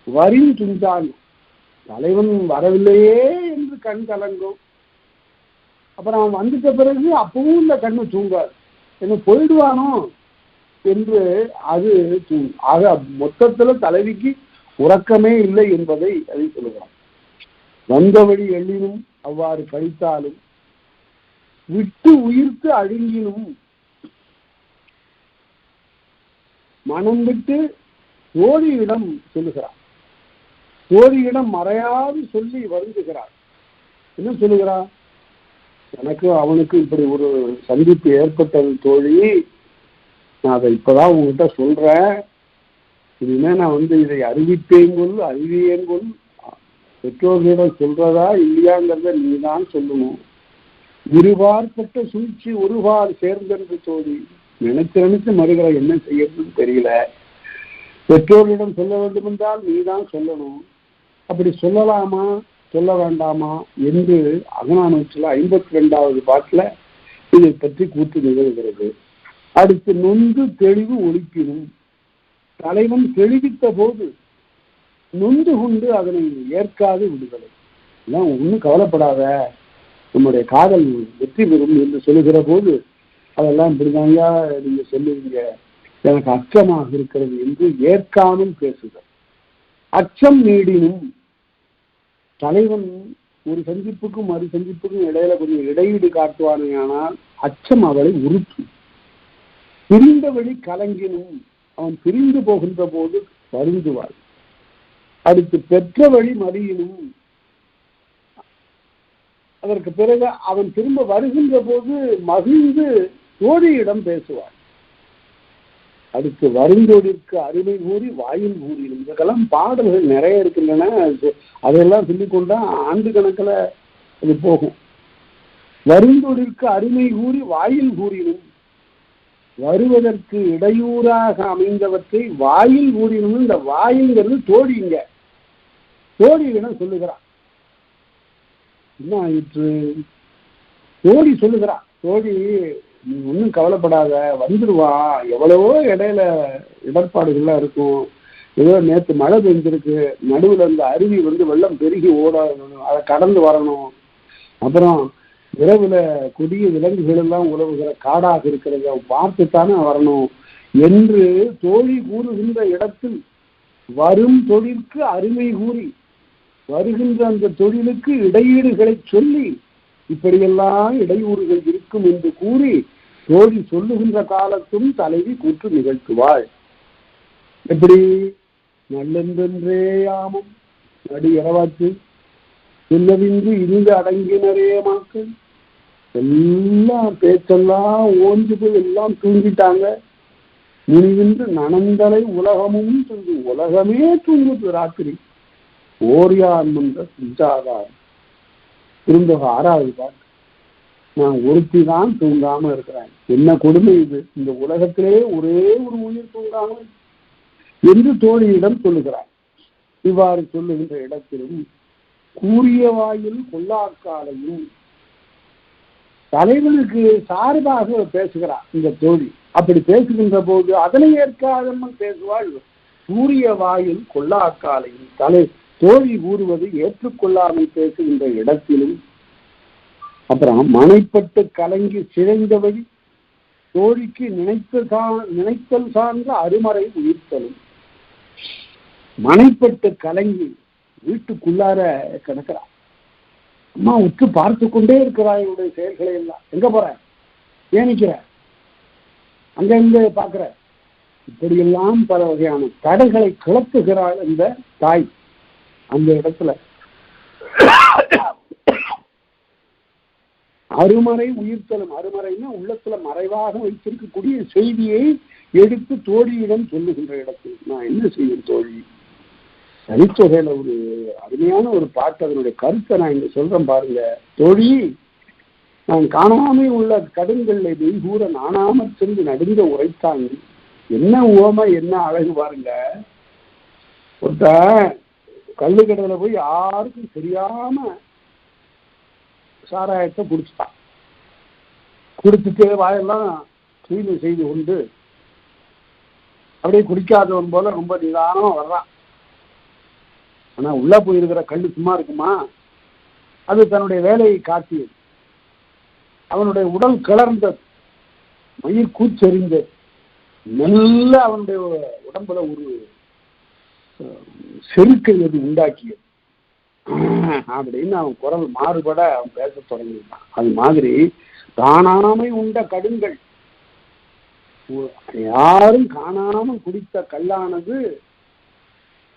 வரின் துஞ்சான். தலைவன் வரவில்லையே என்று கண் கலங்கும். அப்புறம் அவன் வந்துட்ட பிறகு அப்பவும் இந்த கண்ணு தூங்காது, என்ன போயிடுவானோ என்று அது ஆக மொத்தத்துல தலைவிக்கு உறக்கமே இல்லை என்பதை அதை சொல்லுகிறான். வந்தபடி எண்ணினும் அவ்வாறு கழித்தாலும் விட்டு உயிர்த்து அழுங்கினும் மனம் விட்டு தோழியிடம் சொல்லுகிறார். தோழியிடம் மறையாது சொல்லி வருந்துகிறார். என்ன சொல்லுகிறார்? எனக்கு அவனுக்கு இப்படி ஒரு சந்திப்பு ஏற்பட்டது தோழி, நான் அதை இப்பதான் உங்ககிட்ட சொல்றேன். இனிமே நான் இதை அறிவிப்பேங்கொள் அறிவியேங்கொள், பெற்றோர்களிடம் சொல்றதா இல்லையாங்கிறத நீதான் சொல்லணும். இருபார்பட்ட சூழ்ச்சி ஒருவார் சேர்ந்தென்று தோழி, நினைச்சு மறுகிற என்ன செய்யறதுன்னு தெரியல. பெற்றோர்களிடம் சொல்ல வேண்டும் என்றால் நீதான் சொல்லணும். அப்படி சொல்லலாமா சொல்ல வேண்டாமா என்று அகநானூற்றில் 52வது பாட்டுல இதை பற்றி கூற்று நிகழ்கிறது. அடுத்து நொந்து தெளிவு ஒழிப்பினும் தலைவன் தெளிவித்த போது நொந்து கொண்டு அதனை ஏற்காது விடுதலை. எல்லாம் ஒன்றும் கவலைப்படாத, நம்முடைய காதல் வெற்றி பெறும் என்று சொல்லுகிற போது அதெல்லாம் இப்படிதாங்க நீங்க சொல்லுவீங்க, எனக்கு அச்சமாக இருக்கிறது என்று ஏற்காமல் பேசுதல். அச்சம் நீடினும் தலைவன் ஒரு சந்திப்புக்கும் மறு சந்திப்புக்கும் இடையில கொஞ்சம் இடையீடு காட்டுவானே, ஆனால் அச்சம் அவளை உறுத்தும். பிரிந்த வழி கலங்கினும் அவன் பிரிந்து போகின்ற போது வருந்துவாள். அடுத்து பெற்ற வழி மறியினும் அதற்கு பிறகு அவன் திரும்ப வருகின்ற போது மகிழ்ந்து தோழியிடம் பேசுவார். அடுத்து வருந்தோடிற்கு அருமை கூறி வாயில் கூறினும். இதுக்கெல்லாம் பாடல்கள் நிறைய இருக்கின்றன. அதையெல்லாம் சொல்லிக்கொண்டா ஆண்டு கணக்கில் அது போகும். வருந்தோடிற்கு அருமை கூறி வாயில் கூறினும், வருவதற்கு இடையூறாக அமைந்தவற்றை வாயில் கூறினும். இந்த வாயில்ங்கிறது தோழிங்க, தோழியிடம் சொல்லுகிறான். என்ன ஆயிற்று? தோழி சொல்லுகிறான், தோழி நீ ஒன்றும் கவலைப்படாத, வந்துடுவா, எவ்வளவோ இடையில இடர்பாடுகள்லாம் இருக்கும். ஏதோ நேற்று மழை பெஞ்சிருக்கு, நடுவில் அந்த அருவி வெள்ளம் பெருகி ஓடணும், அதை கடந்து வரணும். அப்புறம் இரவுல கொடிய விலங்குகள் எல்லாம் உழவுகிற காடாக இருக்கிறத பார்த்துத்தானே வரணும் என்று தோழி கூறுகின்ற இடத்தில் வரும் தொழிற்கு அருமை கூறி வருகின்ற அந்த தொழிலுக்கு இடையீடுகளை சொல்லி இப்படியெல்லாம் இடையூறுகள் இருக்கும் என்று கூறி தோழி சொல்லுகின்ற காலத்தும் தலைவி கூற்று நிகழ்த்துவாள். எப்படி? நல்லென்றே யாமும் நடி இரவாச்சு இல்லவின்றி இருந்து அடங்கினரே மக்கள் எல்லாம் பேச்செல்லாம் ஓஞ்சு போய் எல்லாம் தூங்கிட்டாங்க. முனிவின்று நனந்தலை உலகமும் தூங்கு, உலகமே தூங்குது ராத்திரி. ஓரியான் மன்ற செஞ்சாதார் திரும்ப 6வது பாட்டு. நான் ஒருத்தி தான் தூங்காம இருக்கிறேன். என்ன கொடுமை இது, இந்த உலகத்திலே ஒரே ஒரு உயிர் தூங்காமல் என்று தோழியிடம் சொல்லுகிறார். இவ்வாறு சொல்லுகின்ற இடத்திலும் கூறிய வாயில் கொல்லாக்காலையும் தலைவனுக்கு சார்பாக பேசுகிறார் இந்த தோழி. அப்படி பேசுகின்ற போது அதனை ஏற்காதம்மன் பேசுவாள். கூறிய வாயில் கொல்லாக்காலையும் தோழி கூறுவது ஏற்றுக்கொள்ளாமல் பேசுகின்ற இடத்திலும் அப்புறம் மனைப்பட்டு கலங்கி சிதைந்தபடி தோழிக்கு நினைத்தல் சார்ந்த அருமறை உயிர்த்தலும். மனைப்பட்டு கலங்கி வீட்டுக்குள்ளார கிடக்கிறார். அம்மா உற்று பார்த்து கொண்டே இருக்கிறாய் இவருடைய செயல்களை எல்லாம். எங்க போற, ஏன் நிக்கிற, அங்க இருந்து பார்க்கிற, இப்படியெல்லாம் பல வகையான தடைகளை கிளப்புகிறாள் இந்த தாய். அந்த இடத்துல அருமறை உயிர்த்தலும், அருமறைன்னா உள்ளத்துல மறைவாக வைத்திருக்கக்கூடிய செய்தியை எடுத்து தோழியிடம் சொல்லுகின்ற இடத்தில் நான் என்ன செய்யும் தோழி. தனித்தொகையில ஒரு அருமையான ஒரு பாட்டு, அதனுடைய கருத்தை நான் இங்க சொல்றேன் பாருங்க. தோழி, நான் காணாமல் உள்ள கடுங்கல்லை வெய்கூற நாணாமற் சென்று நடுங்க உரைத்தாங்க. என்ன உவமை, என்ன அழகு பாருங்க. ஒருத்த கல்லுக்கடையில போய் யாருக்கும் தெரியாம சாராயத்தை குடிச்சுட்டான். குடிச்சுட்டு வாயெல்லாம் தூய்மை செய்து கொண்டு அப்படியே குடிக்காதவன் போல ரொம்ப நிதானமா வர்றான். ஆனா உள்ள போயிருக்கிற கல்லு சும்மா இருக்குமா? அது தன்னுடைய வேலையை காட்டியது. அவனுடைய உடல் கிளர்ந்தது, மயிர் கூச்செறிந்தது, நல்ல அவனுடைய உடம்புல ஒரு செருக்கை அது உண்டாக்கியது. அப்படின்னு அவன் குரல் மாறுபட அவன் பேச தொடங்கிட்டான். அது மாதிரி காணாமை உண்ட கடுங்கள், யாரும் காணாமல் குடித்த கல்லானது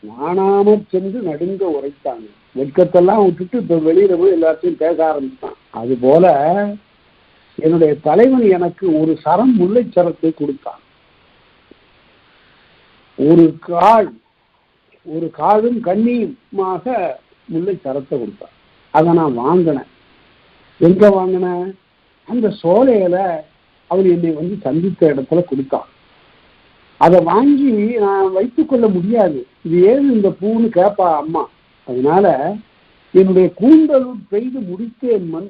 நாணாமற் சென்று நடுங்க உரைத்தாங்க. வெட்கத்தெல்லாம் விட்டுட்டு இப்ப வெளியில போய் எல்லாத்தையும் பேச ஆரம்பித்தான். அது போல என்னுடைய தலைவன் எனக்கு ஒரு சரம் முல்லை சரத்தை கொடுத்தான். ஒரு காதும் கண்ணியுமாக முல்லை சரத்தை கொடுத்தான். அதை நான் வாங்கினேன். எங்க வாங்கினேன்? அந்த சோலையில அவன் என்னை வந்து சந்தித்த இடத்துல கொடுத்தான். அதை வாங்கி நான் வைத்துக் கொள்ள முடியாது. இது ஏது இந்த பூன்னு கேட்பா அம்மா. அதனால என்னுடைய கூந்தல் பெய்து முடித்தேன் மண்,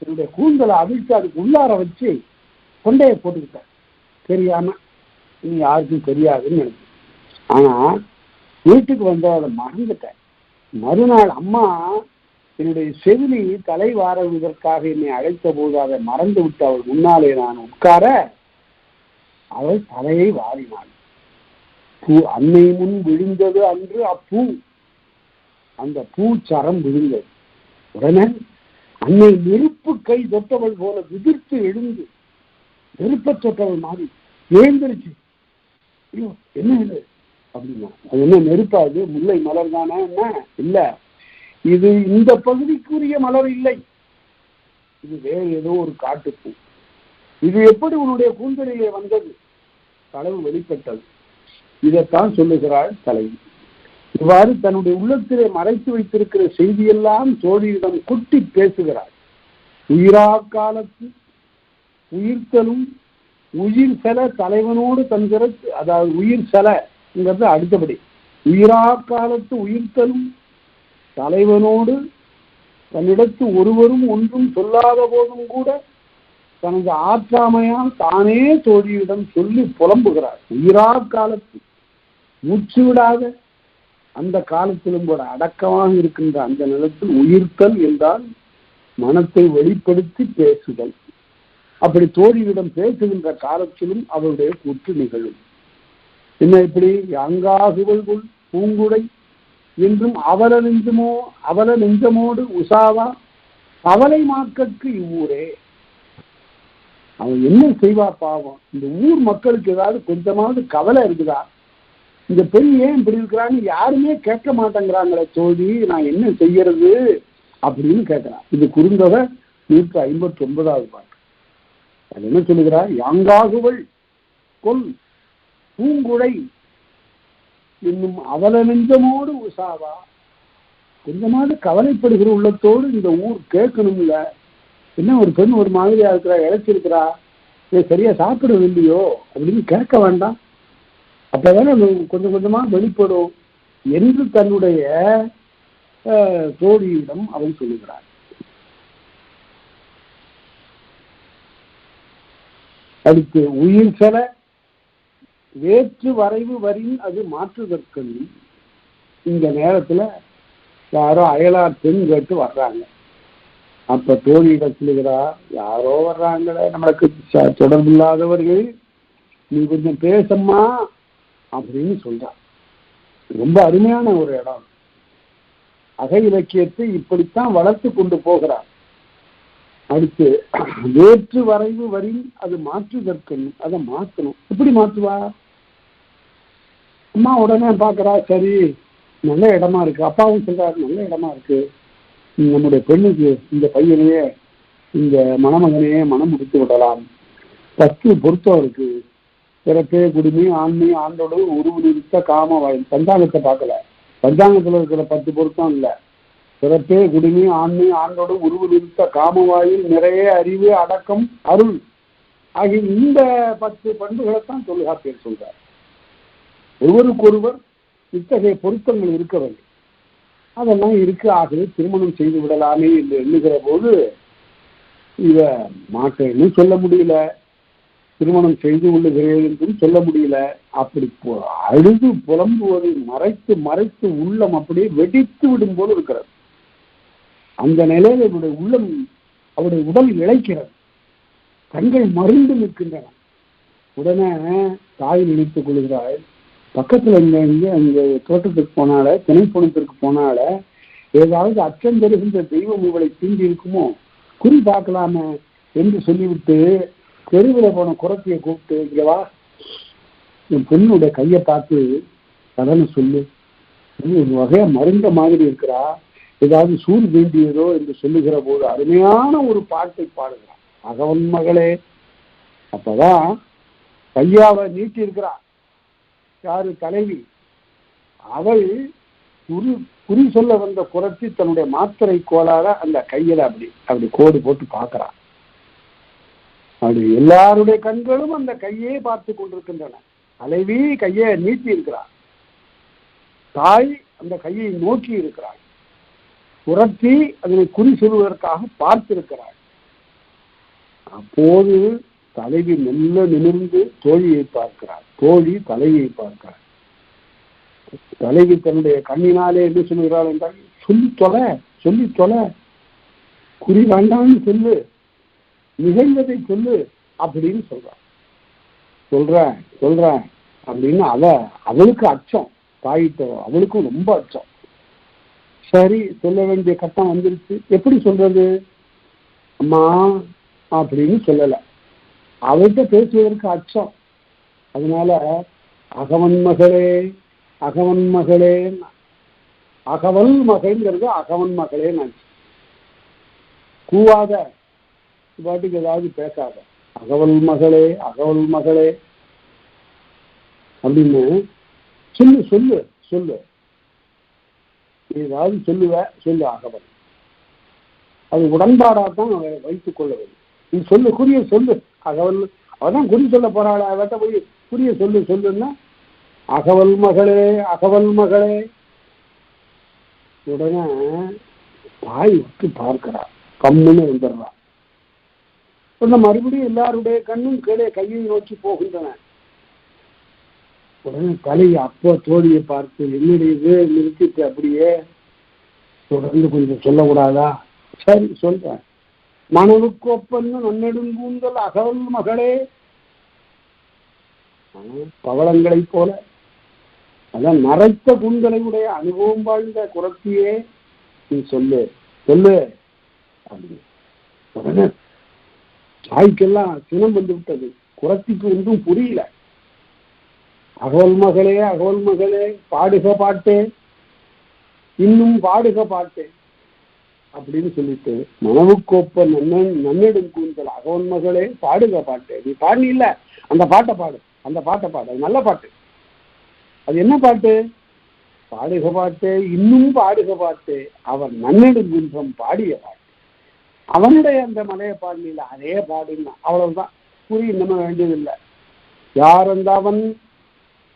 என்னுடைய கூந்தலை அவிழ்த்து அதுக்கு உள்ளார வச்சு கொண்டைய போட்டுக்கிட்டேன். தெரியாம, நீ யாருக்கும் தெரியாதுன்னு நினைச்சேன். ஆனா வீட்டுக்கு வந்து அதை மறந்துட்டேன். மறுநாள் அம்மா என்னுடைய செவிலி தலை வாருவதற்காக என்னை அழைத்த போது அதை மறந்து விட்டு அவள் முன்னாலே நான் உட்கார அவள் தலையை வாரினாள். பூ அன்னை முன் விழுந்தது அன்று அப்பூ, அந்த பூச்சரம் விழுந்தது. உடனே அன்னை நெருப்பு கை தொட்டவள் போல விதிர்த்து எழுந்து, நெருப்ப தொட்டவள் மாதிரி எழுந்திருச்சு. ஐயோ என்ன இது அப்படின்னா, அது என்ன நெருப்பாது, முல்லை மலர் தானே? என்ன இல்ல, இது இந்த பகுதிக்குரிய மலர் இல்லை, இது வேறு ஏதோ ஒரு காட்டுப்பூ. இது எப்படி உன்னுடைய கூந்தலிலே வந்தது? களவு வெளிப்பட்டது. இதைத்தான் சொல்லுகிறாள் தலைவி. இவ்வாறு தன்னுடைய உள்ளத்திலே மறைத்து வைத்திருக்கிற செய்தியெல்லாம் தோழியிடம் குட்டி பேசுகிறாள். உயிரா காலத்து உயிர்த்தலும் உயிர் செல தலைவனோடு தன் சிறப்பு, அதாவது உயிர் செலங்கிறது அடுத்தபடி. உயிரா காலத்து உயிர்த்தலும் தலைவனோடு தன்னிடத்து ஒருவரும் ஒன்றும் சொல்லாத போதும் கூட தனது ஆற்றாமையால் தானே தோழியிடம் சொல்லி புலம்புகிறார். உயிரா காலத்து, மூச்சு விடாத அந்த காலத்திலும் கூட அடக்கமாக இருக்கின்ற அந்த நிலத்தில் உயிர்த்தல் என்றால் மனத்தை வெளிப்படுத்தி பேசுதல். அப்படி தோழியிடம் பேசுகின்ற காலத்திலும் அவருடைய கூற்று நிகழும். என்ன இப்படி அங்காகுவல்குள் பூங்குடை என்றும் அவல நெஞ்சமோடு உசாவா அவலை மாக்கற்கு இவ்வூரே. அவன் என்ன செய்வா பாவம்? இந்த ஊர் மக்களுக்கு ஏதாவது கொஞ்சமாவது கவலை இருக்குதா? இந்த பெண் ஏன் இப்படி இருக்கிறான்னு யாருமே கேட்க மாட்டேங்கிறாங்களே தோழி, நான் என்ன செய்யறது அப்படின்னு கேட்கிறான். இது குறுந்தொகை 159வது பாட்டு. அது என்ன சொல்லுகிறார்? யாங்காகுவள் கொல் பூங்குழை இன்னும் அவல நெஞ்சமோடு உசாவா. கொஞ்சமாவது கவலைப்படுகிற உள்ளத்தோடு இந்த ஊர் கேட்கணும்ல. என்ன ஒரு பெண் ஒரு மாதிரியா இருக்கிறா, இழைச்சிருக்கிறா, சரியா சாப்பிடுறது இல்லையோ அப்படின்னு கேட்க வேண்டாம். அப்பதானே கொஞ்சம் கொஞ்சமா வெளிப்படும் என்று தன்னுடைய தோழியிடம் அவன் சொல்லுகிறார். அடுத்து உயிர் செல வேற்று வரைவு வரின் அது மாற்றுதற்கு. இந்த நேரத்துல யாரோ அயலார் பெண் கேட்டு வர்றாங்க. அப்ப தோழியிடம் சொல்லுகிறா, யாரோ வர்றாங்களே நம்மளுக்கு தொடர்பு இல்லாதவர்கள், நீ கொஞ்சம் பேசம்மா அப்படின்னு சொல்றான். ரொம்ப அருமையான ஒரு இடம். அக இலக்கியத்தை இப்படித்தான் வளர்த்து கொண்டு போகிறார். அடுத்து வேற்று வரைவு வரி அது மாற்றுதற்கு, அதை மாற்றணும். எப்படி மாற்றுவா? அம்மா உடனே பாக்குறா, சரி நல்ல இடமா இருக்கு. அப்பாவும் சொல்றாரு நல்ல இடமா இருக்கு, நம்முடைய பெண்ணுக்கு இந்த பையனையே இந்த மணமகனையே மனம் முடித்து விடலாம். 10 பொருத்தம் இருக்கு. பிறப்பே குடிமை ஆண்மை ஆண்டோடு உருவு நிறுத்த காம வாயில். பஞ்சாங்கத்தை பார்க்கல, பஞ்சாங்கத்துல இருக்கிற 10 பொருத்தம் இல்லை. பிறப்பே குடிமை ஆண்மை ஆண்டோடு உருவு நிறுத்த காமவாயில் நிறைய அறிவு அடக்கம் அருள் ஆகிய இந்த 10 பண்புகளைத்தான் தொல்காப்பியர் சொல்றார். ஒருவருக்கொருவர் இத்தகைய பொருத்தங்கள் இருக்க வேண்டும். அதெல்லாம் இருக்கு. ஆகவே திருமணம் செய்து விடலாமே என்று எண்ணுகிற போது இவ மாட்டேன்னு சொல்ல முடியல, திருமணம் செய்து கொள்ளுகிறேன் என்றும் சொல்ல முடியல. அப்படி அழுது புலம்புவதை மறைத்து மறைத்து உள்ளம் அப்படியே வெடித்து விடும் போது இருக்கிறது. அந்த நிலையில் அவருடைய உள்ளம், அவருடைய உடல் இழைக்கிறது, கண்கள் மறைந்து நிற்கின்றன. உடனே தாய் நினைத்துக் கொள்கிறாள், பக்கத்துல அங்க தோட்டத்துக்கு போனால, திணைப்புணத்திற்கு போனால ஏதாவது அச்சம் தருகின்ற தெய்வம் இவளை தீண்டி இருக்குமோ, குறி பார்க்கலாமே என்று சொல்லிவிட்டு தெருவில் போன குரத்தியை கூப்பிட்டு, இங்கவா, என் பெண்ணுடைய கையை பார்த்து கடனை சொல்லு, ஒரு வகையா மருந்த மாதிரி இருக்கிறா, ஏதாவது சூடு வேண்டியதோ என்று சொல்லுகிற போது அருமையான ஒரு பாட்டை பாடுகிறான். அகவன் மகளே. அப்பதான் கையாவை நீட்டி இருக்கிறான். யாரு? தலைவி. அவள் குறி சொல்ல வந்த குரத்தி தன்னுடைய மாத்திரை கோலால அந்த கையில அப்படி கோடு போட்டு பார்க்கிறான். அப்படி எல்லாருடைய கண்களும் அந்த கையே பார்த்து கொண்டிருக்கின்றன. தலைவி கையை நீட்டி இருக்கிறார், தாய் அந்த கையை நோக்கி இருக்கிறாள், குரத்தி அதனை குறி சொல்வதற்காக பார்த்திருக்கிறாள். அப்போது தலைவி மெல்ல நிமிர்ந்து தோழியை பார்க்கிறார், தோழி தலைவியை பார்க்கிறார். தலைவி தன்னுடைய கண்ணினாலே என்ன சொல்லுகிறாள் என்றால், சொல்லி தொலை, குறி வேண்டாம்னு சொல்லு, நிகழ்வதை சொல்லு அப்படின்னு சொல்றேன் அப்படின்னு அவளுக்கு அச்சம். தாயிட்ட அவளுக்கும் ரொம்ப அச்சம். சரி, சொல்ல வேண்டிய கட்டம் வந்துருச்சு. எப்படி சொல்றது? அம்மா அப்படின்னு சொல்லல, அவள்கிட்ட பேசுவதற்கு அச்சம். அதனால அகவன் மகளே, அகவன் மகளே, அகவல் மகள்ங்கிறது அகவன் மகளே நினைச்சு கூவாத, பாட்டுக்கு ஏதாவது பேசாத, அகவல் மகளே, அகவல் மகளே அப்படின்னு சொல்லு, ஏதாவது சொல்லு அகவல். அது உடன்பாடாதான் வைத்துக் கொள்ள வேண்டும். நீ சொல்லு, குறிய சொல்லு. அகவல் அவதான் குறி சொல்ல போறாள், அவட்ட போய் குறிய சொல்லுன்னா அகவல் மகளே, அகவல் மகளே. உடனே தாய் விட்டு பார்க்கிறார், கம்முன்னு வந்துடுறான். மறுபடியும் எல்லாருடைய கண்ணும் கீழே கையை நோக்கி போகின்றன. உடனே தலை அப்போ தோழியை பார்த்து, என்னுடைய நிறுத்திட்டு அப்படியே தொடர்ந்து கொஞ்சம் சொல்லக்கூடாதா? சரி சொல்றேன். மனவுக்கு ஒப்பன்னு நன்னெடுங்கூந்தல் அகவல் மகளே. பவளங்களை போல அதான் நரைத்த கூந்தலை உடைய அனுபவம் வாழ்ந்த குரத்தியே நீ சொல்லு அப்படின்னு. உடனே தாய்க்கெல்லாம் சினம் வந்து விட்டது, குரத்திக்கு ஒன்றும் புரியல. அகோல் மகளே அகோல் மகளே பாடுக பாட்டே, இன்னும் பாடுக பாட்டே அப்படின்னு சொல்லிட்டு மனவுக்கோப்ப நன்னெடும் கூந்தல் அகோல் மகளே பாடுக பாட்டே. நீ பாடி இல்ல, அந்த பாட்டை பாடு, அந்த பாட்டை பாடு, அது நல்ல பாட்டு. அது என்ன பாட்டு? பாடுக பாட்டே, இன்னும் பாடுக பாட்டே, அவன் நன்னெடும் குன்றம் பாடிய பாட்டு. அவனுடைய அந்த மலையை பாடல, அதே பாடுன்னா அவ்வளவுதான். புரிய இன்னமும் வேண்டியதில்லை. யார் அந்த அவன்?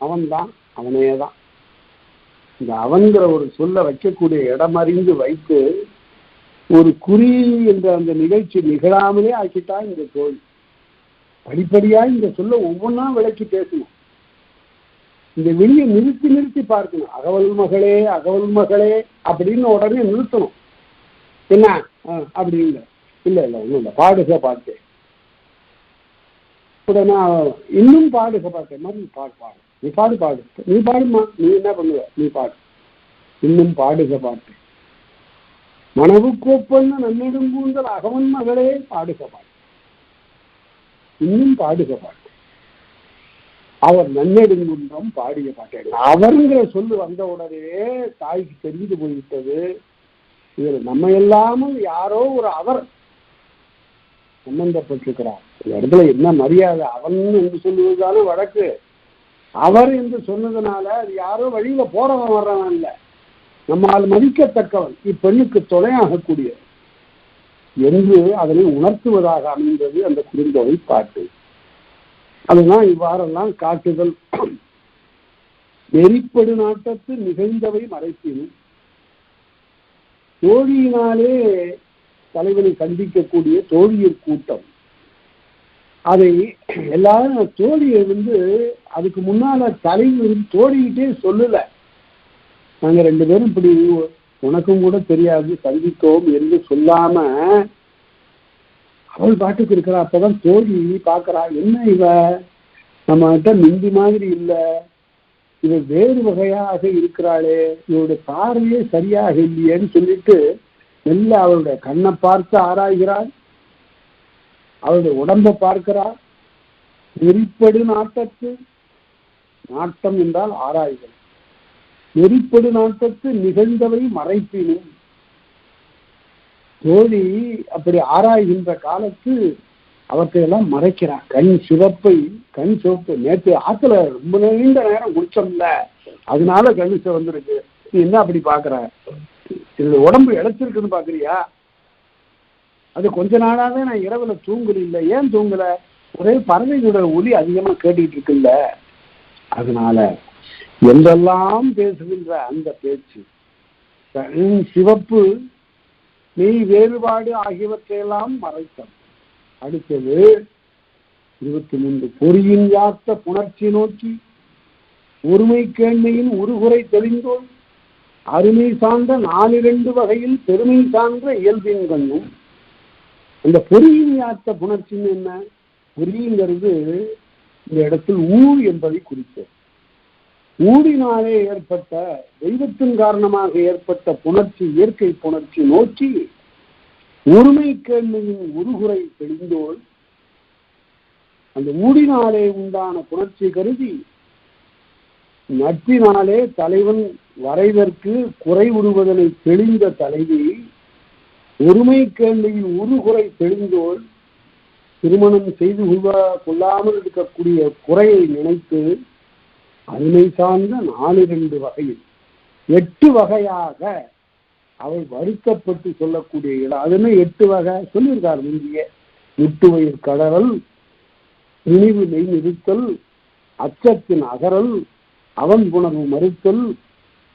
அவன்தான், அவனே தான். இந்த அவன்கிற ஒரு சொல்ல வைக்கக்கூடிய இடம் அறிந்து வைத்து ஒரு குறி என்ற அந்த நிகழ்ச்சி நிகழாமலே ஆக்கிட்டா இந்த தோல். படிப்படியா இந்த சொல்ல ஒவ்வொன்றா விளக்கி பேசணும். இந்த வெளியை நிறுத்தி நிறுத்தி பார்க்கணும். அகவல் மகளே அகவல் மகளே அப்படின்னு உடனே நிறுத்தணும். என்ன அப்படிங்க? இல்லை இல்லை ஒன்றும் இல்லை, பாடுக பாட்டு. உடனே இன்னும் பாடுக பாட்டு மாதிரி பாடு பாடு, நீ பாடு பாடு, நீ பாடுமா, நீ என்ன பண்ணுவ, நீ பாடு, இன்னும் பாடுக பாட்டு. மனவுக்கோப்பன்னு நன்னெடும் கூந்தல் அகவன் மகளே பாடுக பாட்டு, இன்னும் பாடுக பாட்டு. அவர் நன்னெடுங்குன்றம் பாடிய பாட்டு. அவருங்கிற சொல்லு வந்த உடனே தாய்க்கு தெரிந்து போய்விட்டது. இதில் நம்ம எல்லாமும் யாரோ ஒரு அவர் சம்பந்தப்பட்டிருக்கிறார். இந்த இடத்துல என்ன மரியாதை? அவன் என்று சொல்லுவதாலும் வழக்கு, அவர் என்று சொன்னதுனால அது யாரோ வழியில போறவன் வர்றவன் இல்லை, நம்மால் மதிக்கத்தக்கவன், இப்பெண்ணுக்கு துணையாகக்கூடியவன் என்று அதனை உணர்த்துவதாக அமைந்தது அந்த குறுந்தொகை பாட்டு. அதுதான் இவ்வாறெல்லாம் காட்டுதல். நெறிப்படு நாட்டத்து நிகழ்ந்தவை மறைப்பின் தோழியினாலே தலைவனை கண்டிக்கக்கூடிய தோழியர் கூட்டம். அதை எல்லாரும் தோழியை அதுக்கு முன்னால தலைவர் தோழிக்கிட்டே சொல்லல, நாங்க 2 பேரும் இப்படி உனக்கும் கூட தெரியாது சந்தித்தோம் என்று சொல்லாம அவள் பாட்டுக்கு இருக்கிறா. அப்பதான் தோழி பாக்குறா, என்ன இவ நம்ம கிட்ட மிந்தி மாதிரி இல்ல, இவ வேறு வகையாக இருக்கிறாளே, இவருடைய பார்வையே சரியாக இல்லையேன்னு சொல்லிட்டு மெல்ல அவளுடைய கண்ணை பார்த்து ஆராய்கிறாள், அவளுடைய உடம்பை பார்க்கிறாள். நெறிப்படு நாட்டத்து, நாட்டம் என்றால் ஆராய்தல், நெறிப்படு நாட்டத்து நிகழ்ந்தவை மறைப்பினும். தோழி அப்படி ஆராய்கின்ற காலத்து அவற்றையெல்லாம் மறைக்கிறான். கண் சிவப்பு, நேற்று ஆத்துல ரொம்ப நீண்ட நேரம் குடிச்சோம்ல, அதனால கண் சிவந்திருக்கு. நீ என்ன அப்படி பாக்குற? இதுல உடம்பு இழைச்சிருக்குன்னு பாக்குறியா? அது கொஞ்ச நாளாவே நான் இரவுல தூங்கல. இல்லை, ஏன் தூங்கல? ஒரே பறவைகளோட ஒலி அதிகமா கேட்டுக்கிட்டு இருக்குல்ல, அதனால என்றெல்லாம் பேசுகின்ற அந்த பேச்சு, கண் சிவப்பு, மெய் வேறுபாடு ஆகியவற்றையெல்லாம் மறைத்தம். அடுத்தது 23 பொறியின் யாத்த புணர்ச்சி நோக்கி ஒருமை கேண்மையின் உருகுறை தெளிந்தோள் அருமை சார்ந்த 4 வகையில் பெருமை சார்ந்த இயல்பின் கண்ணும். அந்த பொறியின் யாத்த புணர்ச்சின்னு என்ன? பொறிங்கிறது இந்த இடத்தில் ஊழ் என்பதை குறித்தது. ஊழினாலே ஏற்பட்ட, தெய்வத்தின் காரணமாக ஏற்பட்ட புணர்ச்சி, இயற்கை புணர்ச்சி நோக்கி ஒருமை கேள்வியின் உருகுறை தெளிந்தோள். அந்த ஊழினாலே உண்டான புணர்ச்சி கருதி நட்பினாலே தலைவன் வரைதற்கு குறை விடுவதனை தெளிந்த தலைவி ஒருமை கேள்வியின் உருகுறை தெளிந்தோள். திருமணம் செய்து கொள்ளாமல் இருக்கக்கூடிய குறையை நினைத்து அருமை சார்ந்த 4 வகையில் 8 வகையாக அவள் வருத்தப்பட்டு சொல்லக்கூடிய இடம். அதுன்னு 8 வகை சொல்லியிருக்காரு முந்தியே. முட்டுவயிர் கடறல், நினைவு மெய் நிறுத்தல், அச்சத்தின் அகரல், அவன் புணர்வு மறுத்தல்,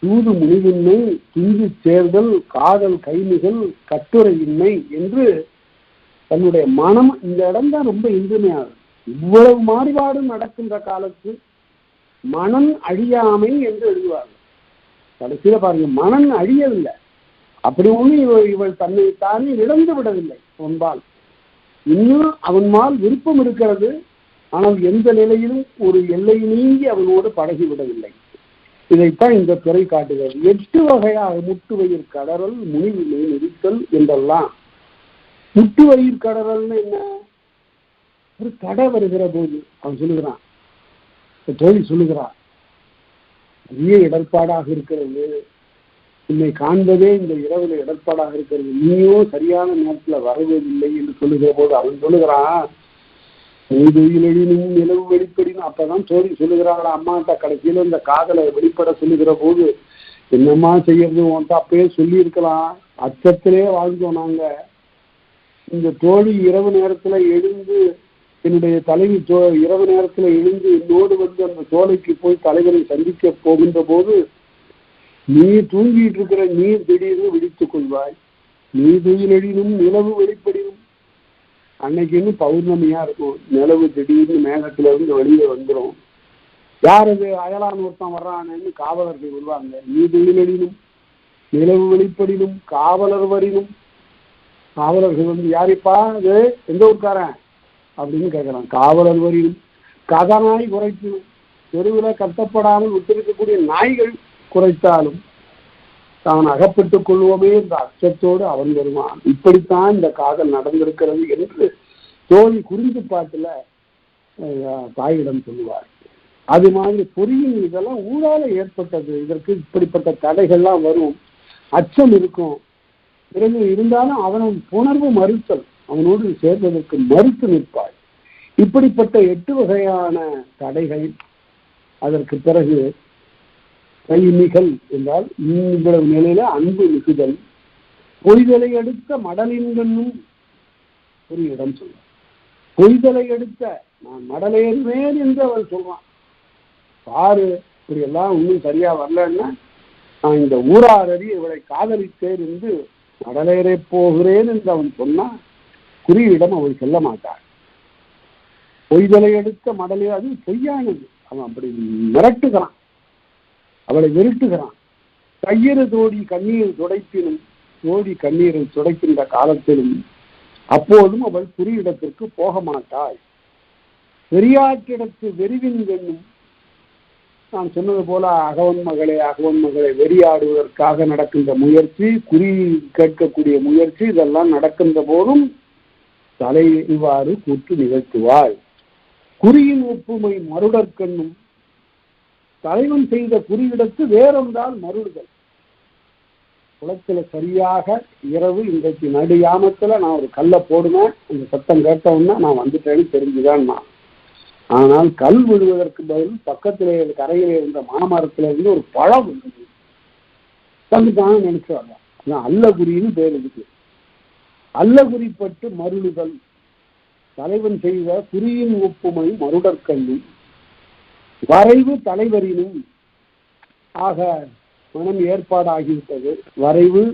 தூது முனிவின்மை, துஞ்சு சேர்தல், காதல் கைமிகள், கட்டுரையின்மை என்று தன்னுடைய மனம், இந்த இடம் தான் ரொம்ப இன்றிமையாகும். இவ்வளவு மாறுபாடு நடக்கின்ற காலத்து மனம் அழியாமை என்று எழுதுவார்கள். கடைசியில பாருங்க, மனம் அழியவில்லை, அப்படி ஒண்ணு இவள் தன்னை தானே இழந்து விடவில்லை. அவன்பால் இன்னும் அவன்பால் விருப்பம் இருக்கிறது, ஆனால் எந்த நிலையிலும் ஒரு எல்லை நீங்கி அவனோடு பழகி விடவில்லை. இதைத்தான் இந்த துறை காட்டுகிறது. 8 வகையாக முட்டுவயிர் கடறல், முனிவினை நிறுத்தல் என்றெல்லாம். முட்டுவயிர் கடறல்னு என்ன? ஒரு தடை வருகிற போது அவன் சொல்லுகிறான், தோழி சொல்லுகிறார், பெரிய இடர்பாடாக இருக்கிறது, உன்னை காண்பதே இந்த இரவுல இடர்பாடாக இருக்கிறது, நீயோ சரியான நேரத்துல வரவேதில்லை என்று சொல்லுகிற போது அவன் சொல்லுகிறான், எழுதினும் நிலவு வெளிப்படினும். அப்பதான் தோழி சொல்லுகிறாள் அம்மாட்ட கடைசியில இந்த காதலை வெளிப்பட சொல்லுகிற போது, என்னம்மா செய்யறது, உன்ட்ட அப்பயே சொல்லி இருக்கலாம், அச்சத்திலே வாழ்ந்தோம் நாங்க. இந்த தோழி இரவு நேரத்துல எழுந்து, என்னுடைய தலைவி இரவு நேரத்துல எழுந்து என்னோடு வந்து அந்த சோலைக்கு போய் தலைவரை சந்திக்க போகின்ற போது, நீ தூங்கிட்டு இருக்கிற நீர் திடீர்னு விழித்துக் கொள்வாய், நீ துயிலெழினும் நிலவு வெளிப்படினும். அன்னைக்கு இன்னும் பௌர்ணமியா இருக்கும், நிலவு திடீர்னு மேகத்துல இருந்து வெளியே வந்துடும். யார் அது அயலான் ஒருத்தன் வர்றான்னு காவலர்கள் வருவாங்க. நீ துயிலெழினும் நிலவு வெளிப்படினும் காவலர் வரினும். காவலர்கள் வந்து யாரிப்பா அது, எந்த ஊருக்காரன் அப்படின்னு கேட்கலாம். காவலர் வரினும் கதநாய் குறைக்கணும், தெருவில் கட்டப்படாமல் விட்டிருக்கக்கூடிய நாய்கள் குறைத்தாலும் தான் அகப்பட்டுக் கொள்வோமே என்ற அச்சத்தோடு அவன் வருவான். இப்படித்தான் இந்த காதல் நடந்திருக்கிறது என்று தோழி குறிந்து பாட்டுல தாயிடம் சொல்லுவார். அது மாதிரி பொறியின் இதெல்லாம் ஊழால ஏற்பட்டது, இதற்கு இப்படிப்பட்ட தடைகள்லாம் வரும், அச்சம் இருக்கும். பிறகு இருந்தாலும் அவன் புணர்வு மறுத்தல், அவனோடு சேர்வதற்கு மறுத்து நிற்பாள். இப்படிப்பட்ட 8 வகையான தடைகள். அதற்கு பிறகு கைமிகள் என்றால் இவ்வளவு நிலையில அன்பு மிகுதல். பொய்தலை எடுத்த மடலின்கண்ணும் ஒரு இடம் சொல்ல, பொய்தலை எடுத்த நான் மடலேறுவேன் என்று அவன் சொல்றான். பாரு இப்படி எல்லாம் இன்னும் சரியா வரலன்னா, நான் இந்த ஊராரறி இவளை காதலித்தேன் என்று மடலேறே போகிறேன் என்று அவன் சொன்னா குறியிடம் அவள் செல்ல மாட்டாள். பொய்தலை எடுத்த மடலே, அது பொய்யானது, அவன் அப்படி மிரட்டுகிறான், அவளை விருட்டுகிறான். கையிறு தோடி கண்ணீர் துடைப்பினும், தோடி கண்ணீரை துடைக்கின்ற காலத்திலும் அப்போதும் அவள் குறியிடத்திற்கு போக மாட்டாள். வெறியாற்றிடத்து வெறிவின் வெண்ணும், நான் சொன்னது போல அகவன் மகளை வெறியாடுவதற்காக நடக்கின்ற முயற்சி, குறி கேட்கக்கூடிய முயற்சி, இதெல்லாம் நடக்கின்ற போதும் தலை இவ்வாறு கூற்று நிகழ்த்துவாள். குறியின் ஒப்புமை மருடற்கண்ணும், தலைவன் செய்த குறியிடத்து வேறொன்றால் மருடுதல். குளத்துல சரியாக இரவு இன்றைக்கு நடு யாமத்துல நான் ஒரு கல்லை போடுவேன், அந்த சத்தம் கேட்டவுன்னா நான் வந்துட்டேன்னு தெரிஞ்சுதான் நான். ஆனால் கல் விடுவதற்கு பதில் பக்கத்திலே கரையிலே இருந்த மாமரத்துல இருந்து ஒரு பழம் விழுந்தது, தந்துட்டான்னு நினைச்சுவாங்க. அல்லகுறின்னு பேர் இருக்கு. அல்லகுறிப்பட்டு மருளுதல், தலைவன் செய்த குறியின் ஒப்புமை மருடற்கல்வி. வரைவு தலைவரினும், ஆக மனம் ஏற்பாடாகிவிட்டது, வரைவு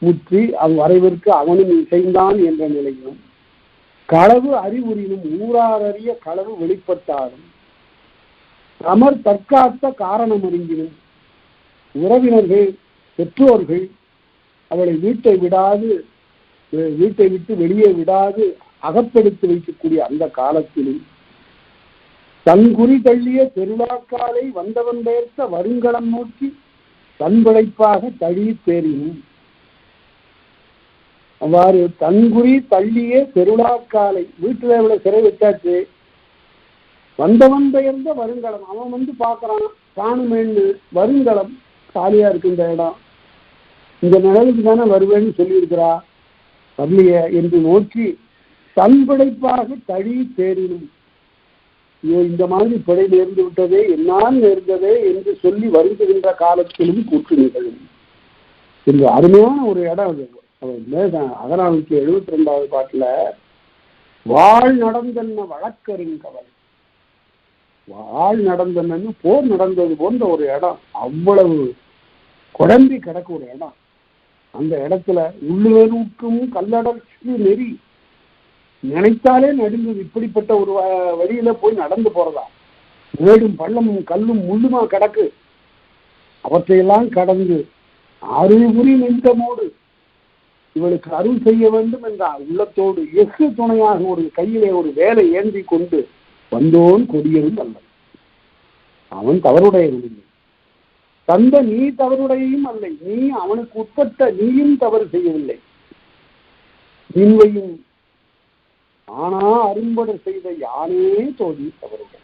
முற்றி அவ்வரைவிற்கு அவனும் இசைந்தான் என்ற நிலையிலும். களவு அறிவுறினும், ஊராரறிய களவு வெளிப்பட்டாலும் அமர் தற்காத்த காரணம் அறிஞ்சினும். உறவினர்கள் பெற்றோர்கள் அவளை வீட்டை விட்டு வெளியே விடாது அகப்படுத்தி வைக்கக்கூடிய அந்த காலத்திலும் தன் குறி தள்ளிய பெருளாக்காலை வந்தவன் பெயர்த்த வருங்களம் நோக்கி தன் பிழைப்பாக தழி தேறினும். அவ்வாறு தன்குறி தள்ளிய பெருளாக்காலை, வீட்டுல இவ்வளவு சிறை வச்சாச்சு, வந்தவன் பெயர்ந்த வருங்களம், அவன் வந்து பாக்குறான் காணுமேன்னு, வருங்களம் காலியா இருக்கு இந்த இடம், இந்த நிலைக்கு தானே வருவேன்னு சொல்லியிருக்கிறா வரலையே என்று நோக்கி தன் பிழைப்பாக தழி தேறினும். இந்த மாதிரி பிழை நேர்ந்து விட்டதே, என்னால் நேர்ந்ததே என்று சொல்லி வருந்துகின்ற காலத்திலும் கூற்று நிகழும் என்று அருமையான ஒரு இடம் அது. அகநானூற்றி 72வது பாட்டுல வாழ் நடந்தன்ன வழக்கறின் கவலை, வாழ் நடந்தன்னு போர் நடந்தது போன்ற ஒரு இடம், அவ்வளவு குழம்பி கிடக்க ஒரு இடம். அந்த இடத்துல உள்ளுவருக்கும் கல்லடர்ச்சி நெறி நினைத்தாலே நடுங்குது. இப்படிப்பட்ட ஒரு வழியில போய் நடந்து போறதா, மேடும் பள்ளமும் கல்லும் முள்ளுமா கிடக்கு, அவற்றையெல்லாம் கடந்து அறிவுரி நெஞ்சமோடு இவளுக்கு அருள் செய்ய வேண்டும் என்ற உள்ளத்தோடு எஃகு துணையாக ஒரு கையிலே ஒரு வேலை ஏந்தி கொண்டு வந்தோன் கொடியதும் அல்ல, அவன் தவறுடையதும் இல்லை, தந்த நீ தவறுடையும் அல்ல, நீ அவனுக்கு உட்பட்ட நீயும் தவறு செய்யவில்லை, நீவையும் ஆனா அரும்பட செய்த யானே தோழி தவறுகள்.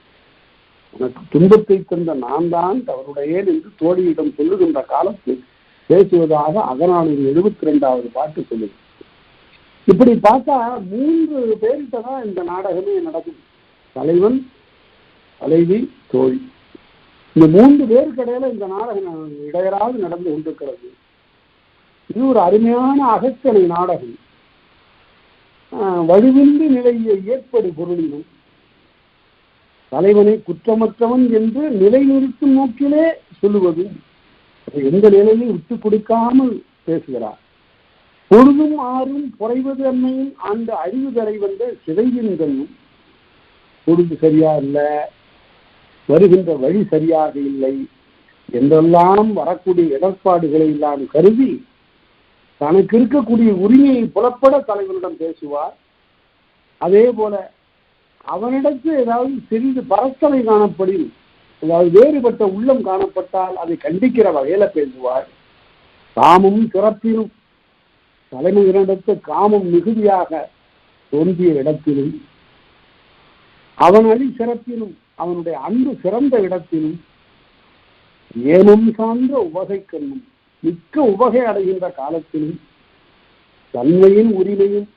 உனக்கு துன்பத்தை தந்த நான் தான் தவறுடையேன் என்று தோழியிடம் சொல்லுகின்ற காலத்தில் பேசுவதாக அகநானூறு 72வது பாட்டு சொல்லுது. இப்படி பார்த்தா 3 பேர்கிட்ட தான் இந்த நாடகமே நடக்குது. தலைவன், தலைவி, தோழி. இந்த 3 பேருக்கு இடையில இந்த நாடகம் இடையராது நடந்து கொண்டிருக்கிறது. இது ஒரு அருமையான அகத்தனை நாடகம். வலுவின்றி நிலையை ஏற்படு பொருளினும் தலைவனை குற்றமற்றவன் என்று நிலைநிறுத்தும் நோக்கிலே சொல்லுவது. எந்த நிலையும் விட்டு கொடுக்காமல் பேசுகிறார். பொழுதும் ஆறும் குறைவது அன்மையும் அந்த அறிவு தரை வந்த சிதைவின்களும் பொழுது சரியா இல்லை, வருகின்ற வழி சரியாக இல்லை என்றெல்லாம் வரக்கூடிய இடர்பாடுகளை எல்லாம் கருதி தனக்கு இருக்கக்கூடிய உரிமையை புலப்பட தலைவனிடம் பேசுவார். அதே போல அவனிடத்து ஏதாவது சிறிது பரத்தனை காணப்படில், அதாவது வேறுபட்ட உள்ளம் காணப்பட்டால் அதை கண்டிக்கிற வகையில பேசுவார். காமம் சிறப்பினும், தலைமையினிடத்து காமம் மிகுதியாக தோன்றிய இடத்திலும், அவன் அழி சிறப்பினும், அவனுடைய அன்பு சிறந்த இடத்திலும், ஏமம் சார்ந்த உவகை கண்ணும், மிக்க உவகை அடைகின்ற காலத்திலும், தன்மையின் உரிமையும்,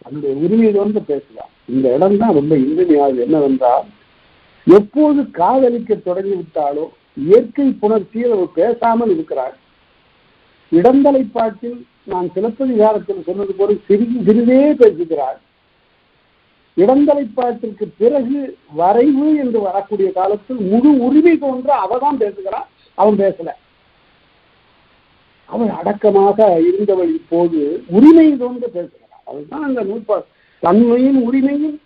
தன்னுடைய உரிமையை வந்து பேசலாம். இந்த இடம் தான் ரொம்ப இனிமையானது. என்னவென்றால், எப்போது காதலிக்க தொடங்கிவிட்டாலோ இயற்கை புணர்ச்சியை அவர் பேசாமல் இருக்கிறார். இடந்தலை பாட்டில் நான் சிலப்பதிகாரத்தில் சொன்னது போல சிறிதே பேசுகிறார். இடந்தலை பாட்டிற்கு பிறகு வரைவு என்று வரக்கூடிய காலத்தில் முழு உரிமை தோன்ற அவதான் பேசுகிறான், அவன் பேசல. அவன் அடக்கமாக இருந்தவள் இப்போது உரிமை தோன்ற பேசுகிறான். அதுதான் அந்த நூற்பாடு. தன்மையின் உரிமையும்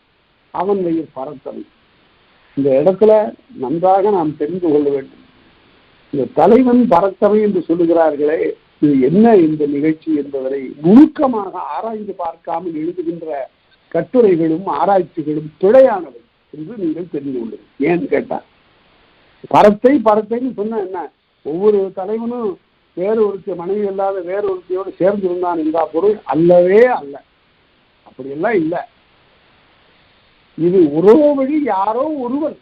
அவன் வயிறு பரத்தமை. இந்த இடத்துல நன்றாக நாம் தெரிந்து கொள்ள வேண்டும். இந்த தலைவன் பரத்தமை என்று சொல்லுகிறார்களே, இது என்ன இந்த நிகழ்ச்சி என்பதை நுணுக்கமாக ஆராய்ந்து பார்க்காமல் எழுதுகின்ற கட்டுரைகளும் ஆராய்ச்சிகளும் பிழையானவை என்று நீங்கள் தெரிந்து கொள்ளுங்கள். ஏன்னு கேட்டா, பரத்தைன்னு சொன்ன என்ன, ஒவ்வொரு தலைவனும் வேறு ஒருத்தி மனைவி இல்லாத வேறு ஒருத்தியோடு சேர்ந்திருந்தான் என்றா பொருள் அல்லவே அல்ல. அப்படியெல்லாம் இல்லை. இது ஒரே வழி யாரோ ஒருவன்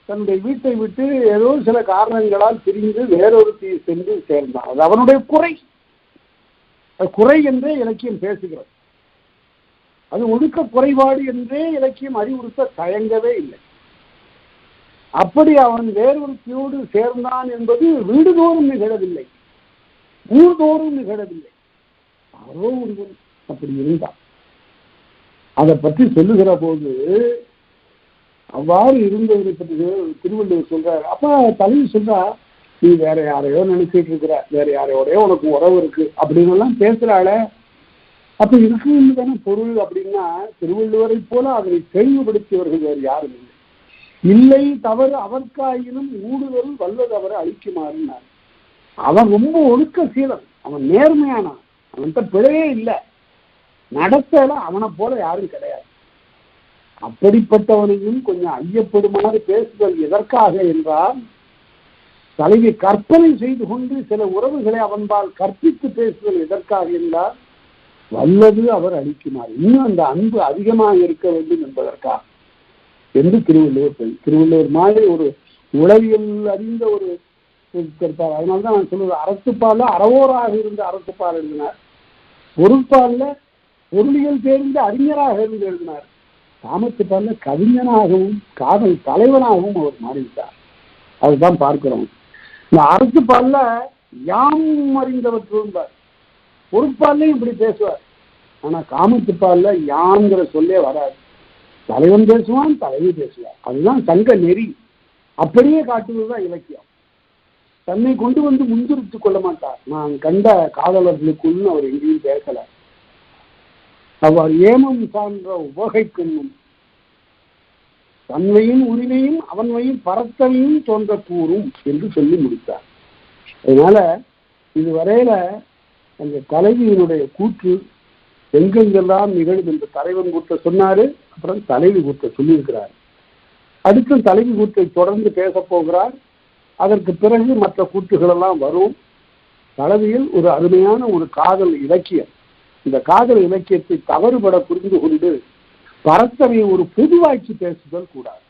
தன்னுடைய வீட்டை விட்டு ஏதோ சில காரணங்களால் பிரிந்து வேறொருத்தி சென்று சேர்ந்தான். அது அவனுடைய குறை. குறை என்றே இலக்கியம் பேசுகிறது. அது ஒழுக்க குறைபாடு என்றே இலக்கியம் அறிவுறுத்த தயங்கவே இல்லை. அப்படி அவன் வேறொருத்தியோடு சேர்ந்தான் என்பது வீடுதோறும் நிகழவில்லை, ஊர்தோறும் நிகழவில்லை. யாரோ ஒருவன் அப்படி இருந்தான். அதை பற்றி சொல்லுகிற போது அவ்வாறு இருந்தவரை பற்றி திருவள்ளுவர் சொல்றாரு. அப்ப தலைவி சொல்றா, நீ வேற யாரையோ நினைச்சிட்டு இருக்கிற, வேற யாரையோடய உனக்கு உறவு இருக்கு அப்படின்னு எல்லாம் பேசுறாள. அப்ப இருக்குன்னு தானே பொருள். அப்படின்னா திருவள்ளுவரை போல அதனை தெளிவுபடுத்தியவர்கள் வேறு யாரும் இல்லை. இல்லை தவறு அவர்க்காயினும் ஊடுதல் வல்லது அவரை அழிக்குமாறுனார். அவன் ரொம்ப ஒழுக்க சீலன், அவன் நேர்மையானான், அவன்கிட்ட பிழையே இல்லை, நடத்தல அவனை போல யாரும் கிடையாது. அப்படிப்பட்டவனையும் கொஞ்சம் ஐயப்படுமாறு பேசுதல் எதற்காக என்றால், தலைவி கற்பனை செய்து கொண்டு சில உறவுகளை அவன்பால் கற்பித்து பேசுதல் எதற்காக என்றால், வல்லது அவர் அளிக்குமாறு, இன்னும் அந்த அன்பு அதிகமாக இருக்க வேண்டும் என்பதற்காக என்று திருவள்ளுவர் மாதிரி ஒரு உளவியல் அறிந்த ஒரு இருப்பார். அதனால்தான் நான் சொல்லுவது, அறத்துப்பால அறவோராக இருந்த அறத்துப்பால் எழுதினார், பொருட்பால்ல பொருளியல் தேர்ந்த அறிஞராக இருந்து எழுதினார், காமத்துப்பால்ல கவிஞனாகவும் காதல் தலைவனாகவும் அவர் மாறிவிட்டார். அதுதான் பார்க்கிறோம். இந்த அறத்துப்பால்ல யாம் அறிந்தவற்றும்பார், பொருட்பால்லையும் இப்படி பேசுவார். ஆனா காமத்துப்பால்ல யாங்கிற சொல்லே வராது. தலைவன் பேசுவான், தலைவி பேசுவார். அதுதான் சங்க நெறி. அப்படியே காட்டுவதுதான் இலக்கியம். தன்னை கொண்டு வந்து முன்னிறுத்திக் கொள்ள மாட்டார். நான் கண்ட காதலர்களுக்குள்னு அவர் எங்கேயும் பேசல. அவர் ஏமம் சான்ற உவகைக்குன்னும் தன்மையின் உரிமையும் அவன்மையும் பரத்தனையும் தோன்ற கூறும் என்று சொல்லி முடித்தார். அதனால இதுவரையில அந்த தலைவியினுடைய கூற்று எங்கெங்கெல்லாம் நிகழும் என்று தலைவன் கூற்ற சொன்னாரு, அப்புறம் தலைவி கூற்ற சொல்லியிருக்கிறார். அடுத்து தலைவி கூற்றை தொடர்ந்து பேச போகிறார். அதற்கு பிறகு மற்ற கூற்றுகள் எல்லாம் வரும். தலைவியில் ஒரு அருமையான ஒரு காதல் இலக்கியம். இந்த காதல் இலக்கியத்தை தவறுபட புரிந்து கொண்டு பரத்தனை ஒரு பொதுவாக்கி பேசுதல் கூடாது.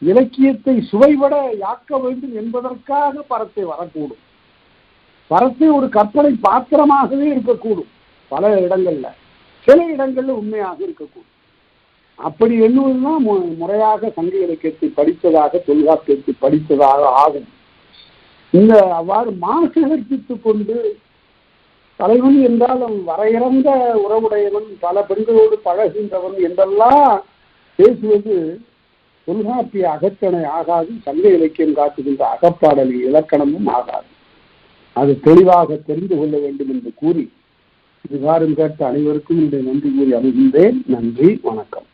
இலக்கியத்தை சுவைபட யாக்க வேண்டும் என்பதற்காக பரத்தை வரக்கூடும். பரத்தை ஒரு கற்பனை பாத்திரமாகவே இருக்கக்கூடும் பல இடங்கள்ல, சில இடங்கள்ல உண்மையாக இருக்கக்கூடும். அப்படி எண்ணுவதுதான் முறையாக சங்க இலக்கியத்தை படித்ததாக, தொல்காப்பியத்தை படித்ததாக ஆகும். இந்த அவ்வாறு மாசகர்ப்பித்துக் கொண்டு தலைவன் என்றால் அவன் வரையிறந்த உறவுடையவன், பல பெண்களோடு பழகின்றவன் என்றெல்லாம் பேசுவது தொல்காப்பிய அகத்தணை ஆகாது, சங்க இலக்கியம் காட்டுகின்ற அகப்பாடல் இலக்கணமும் ஆகாது. அது தெளிவாக தெரிந்து கொள்ள வேண்டும் என்று கூறி இதுகாரம் கேட்ட அனைவருக்கும் இன்றைய நன்றி கூறி அமைகின்றேன். நன்றி, வணக்கம்.